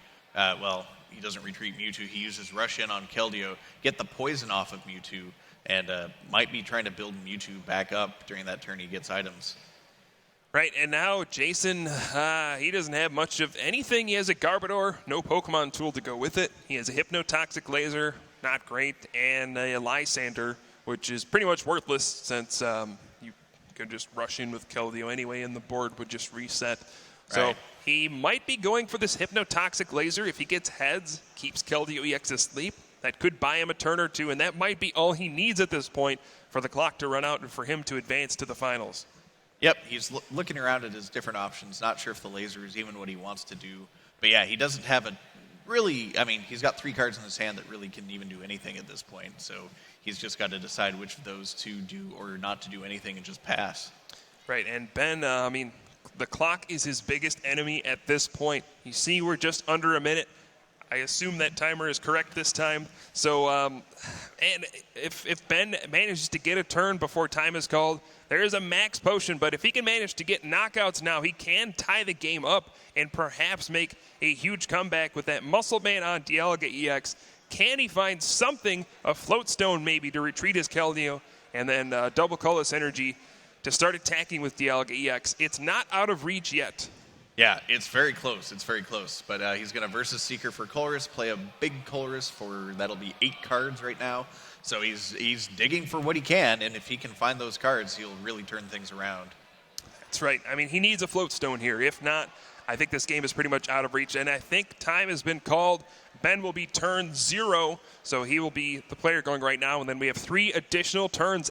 A: He doesn't retreat Mewtwo. He uses Rush In on Keldeo, get the poison off of Mewtwo, and might be trying to build Mewtwo back up during that turn he gets items.
B: Right, and now Jason, he doesn't have much of anything. He has a Garbodor, no Pokemon tool to go with it. He has a Hypnotoxic Laser, not great, and a Lysander, which is pretty much worthless since you could just rush in with Keldeo anyway, and the board would just reset. So he might be going for this Hypnotoxic Laser. If he gets heads, keeps Keldeo EX asleep, that could buy him a turn or two, and that might be all he needs at this point for the clock to run out and for him to advance to the finals.
A: Yep, he's looking around at his different options, not sure if the laser is even what he wants to do. But yeah, he doesn't have he's got 3 cards in his hand that really can even do anything at this point. So he's just got to decide which of those two do or not to do anything and just pass.
B: Right, and Ben, the clock is his biggest enemy at this point. You see we're just under a minute. I assume that timer is correct this time. So, and if Ben manages to get a turn before time is called, there is a max potion, but if he can manage to get knockouts now, he can tie the game up and perhaps make a huge comeback with that Muscle Man on Dialga EX. Can he find something, a Float Stone maybe, to retreat his Keldeo, and then double Colorless Energy to start attacking with Dialga EX? It's not out of reach yet.
A: Yeah, it's very close. It's very close. But he's going to Versus Seeker for Colress, play a big Colress for, that'll be 8 cards right now. So he's digging for what he can, and if he can find those cards, he'll really turn things around.
B: That's right. I mean, he needs a Float Stone here. If not, I think this game is pretty much out of reach. And I think time has been called. Ben will be turn 0, so he will be the player going right now. And then we have 3 additional turns.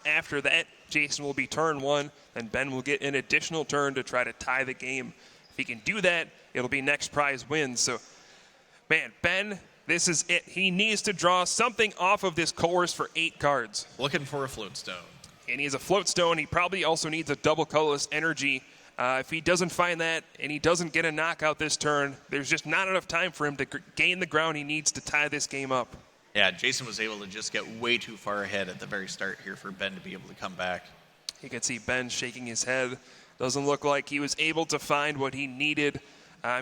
B: After that, Jason will be turn 1, and Ben will get an additional turn to try to tie the game. If he can do that, it'll be next prize wins. So, man, Ben, this is it. He needs to draw something off of this course for 8 cards.
A: Looking for a Float Stone.
B: And he has a Float Stone. He probably also needs a double colorless energy. If he doesn't find that and he doesn't get a knockout this turn, there's just not enough time for him to gain the ground he needs to tie this game up.
A: Yeah, Jason was able to just get way too far ahead at the very start here for Ben to be able to come back.
B: You can see Ben shaking his head. Doesn't look like he was able to find what he needed.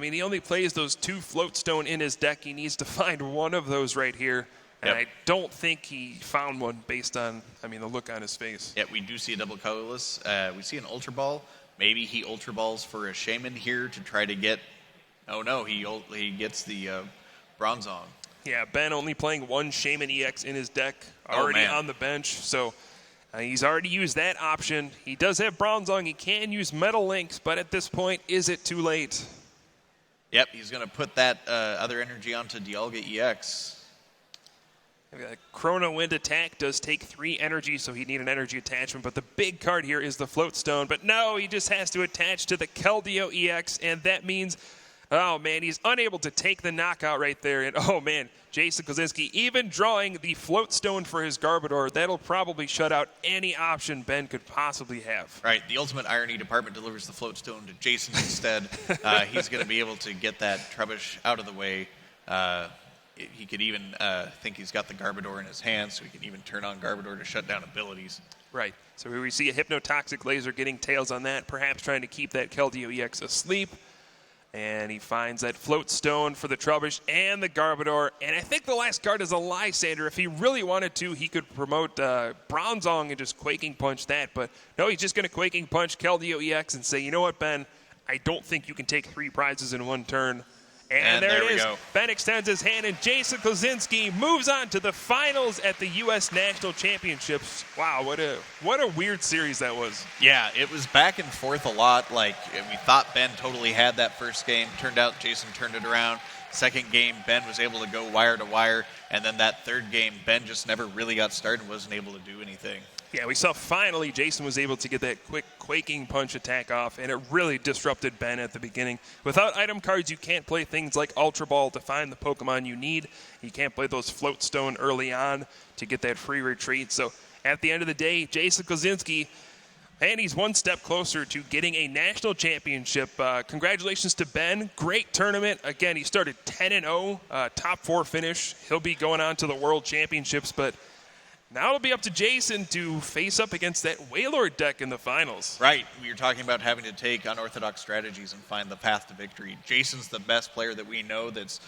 B: He only plays those 2 Float Stone in his deck. He needs to find one of those right here. And I don't think he found one based on, the look on his face.
A: Yeah, we do see a double colorless. We see an Ultra Ball. Maybe he Ultra Balls for a Shaman here to try to get... Oh, no, he gets the Bronzong.
B: Yeah, Ben only playing 1 Shaman EX in his deck, already on the bench. So he's already used that option. He does have Bronzong. He can use Metal Links, but at this point, is it too late? Yep,
A: he's going to put that other energy onto Dialga EX.
B: Chrono Wind attack does take 3 energy, so he'd need an energy attachment. But the big card here is the Float Stone. But no, he just has to attach to the Keldeo EX, and that means, oh man, he's unable to take the knockout right there. And oh man, Jason Klaczynski even drawing the Float Stone for his Garbodor. That'll probably shut out any option Ben could possibly have.
A: Right, the Ultimate Irony Department delivers the Float Stone to Jason instead. He's going to be able to get that Trubbish out of the way. He could even think he's got the Garbodor in his hand, so he can even turn on Garbodor to shut down abilities.
B: Right. So we see a Hypnotoxic Laser getting tails on that, perhaps trying to keep that Keldeo EX asleep. And he finds that Float Stone for the Trubbish and the Garbodor. And I think the last card is a Lysander. If he really wanted to, he could promote Bronzong and just Quaking Punch that. But no, he's just going to Quaking Punch Keldeo EX and say, you know what, Ben, I don't think you can take 3 prizes in one turn. And there it is.
A: Go.
B: Ben extends his hand, and Jason Klaczynski moves on to the finals at the U.S. National Championships. Wow, what a weird series that was.
A: Yeah, it was back and forth a lot. Like, we thought Ben totally had that first game. Turned out Jason turned it around. Second game, Ben was able to go wire to wire. And then that third game, Ben just never really got started and wasn't able to do anything.
B: Yeah, we saw finally Jason was able to get that quick Quaking Punch attack off, and it really disrupted Ben at the beginning. Without item cards, you can't play things like Ultra Ball to find the Pokemon you need. You can't play those Float Stone early on to get that free retreat. So at the end of the day, Jason Klaczynski, and he's one step closer to getting a national championship. Congratulations to Ben. Great tournament. Again, he started 10-0, top 4 finish. He'll be going on to the World Championships, but now it'll be up to Jason to face up against that Wailord deck in the finals.
A: Right. We were talking about having to take unorthodox strategies and find the path to victory. Jason's the best player that we know that's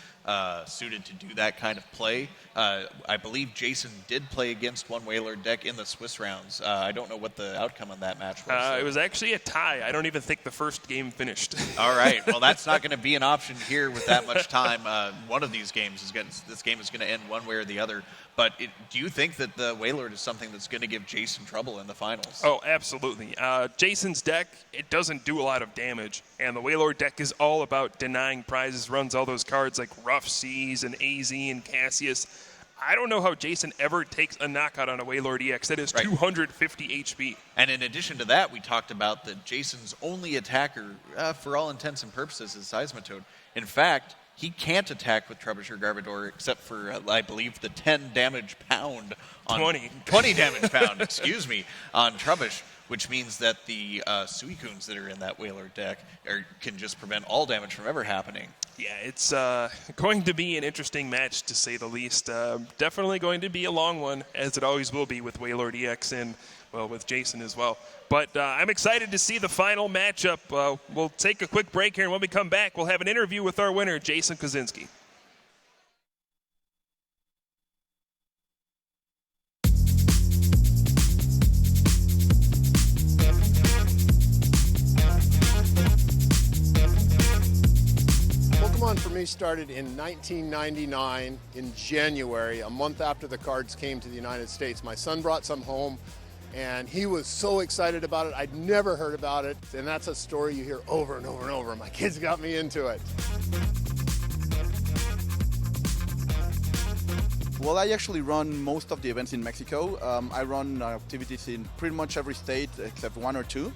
A: suited to do that kind of play. I believe Jason did play against one Wailord deck in the Swiss rounds. I don't know what the outcome on that match was.
B: It was actually a tie. I don't even think the first game finished.
A: All right. Well, that's not going to be an option here with that much time. One of these games is going to end one way or the other. But do you think that the Wailord is something that's going to give Jason trouble in the finals?
B: Oh, absolutely. Jason's deck, it doesn't do a lot of damage. And the Wailord deck is all about denying prizes, runs all those cards like Rough Seas and AZ and Cassius. I don't know how Jason ever takes a knockout on a Wailord EX. That is right. 250 HP.
A: And in addition to that, we talked about that Jason's only attacker, for all intents and purposes, is Seismitoad. In fact, he can't attack with Trubbish or Garbodor except for, I believe, the 10 damage pound on 20 damage pound, excuse me, on Trubbish, which means that the Suicunes that are in that Wailord deck can just prevent all damage from ever happening.
B: Yeah, it's going to be an interesting match, to say the least. Definitely going to be a long one, as it always will be with Wailord EX and, well, with Jason as well. But I'm excited to see the final matchup. We'll take a quick break here, and when we come back, we'll have an interview with our winner, Jason Klaczynski.
C: Pokemon for me started in 1999 in January, a month after the cards came to the United States. My son brought some home, and he was so excited about it. I'd never heard about it, and that's a story you hear over and over and over. My kids got me into it.
D: Well, I actually run most of the events in Mexico. I run activities in pretty much every state except 1 or 2.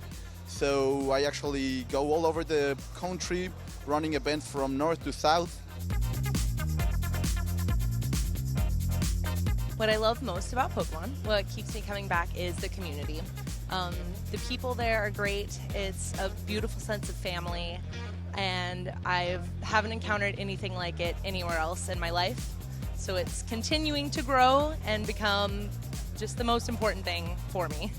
D: So I actually go all over the country running events from north to south.
E: What I love most about Pokemon, what keeps me coming back, is the community. The people there are great. It's a beautiful sense of family, and I haven't encountered anything like it anywhere else in my life. So it's continuing to grow and become just the most important thing for me.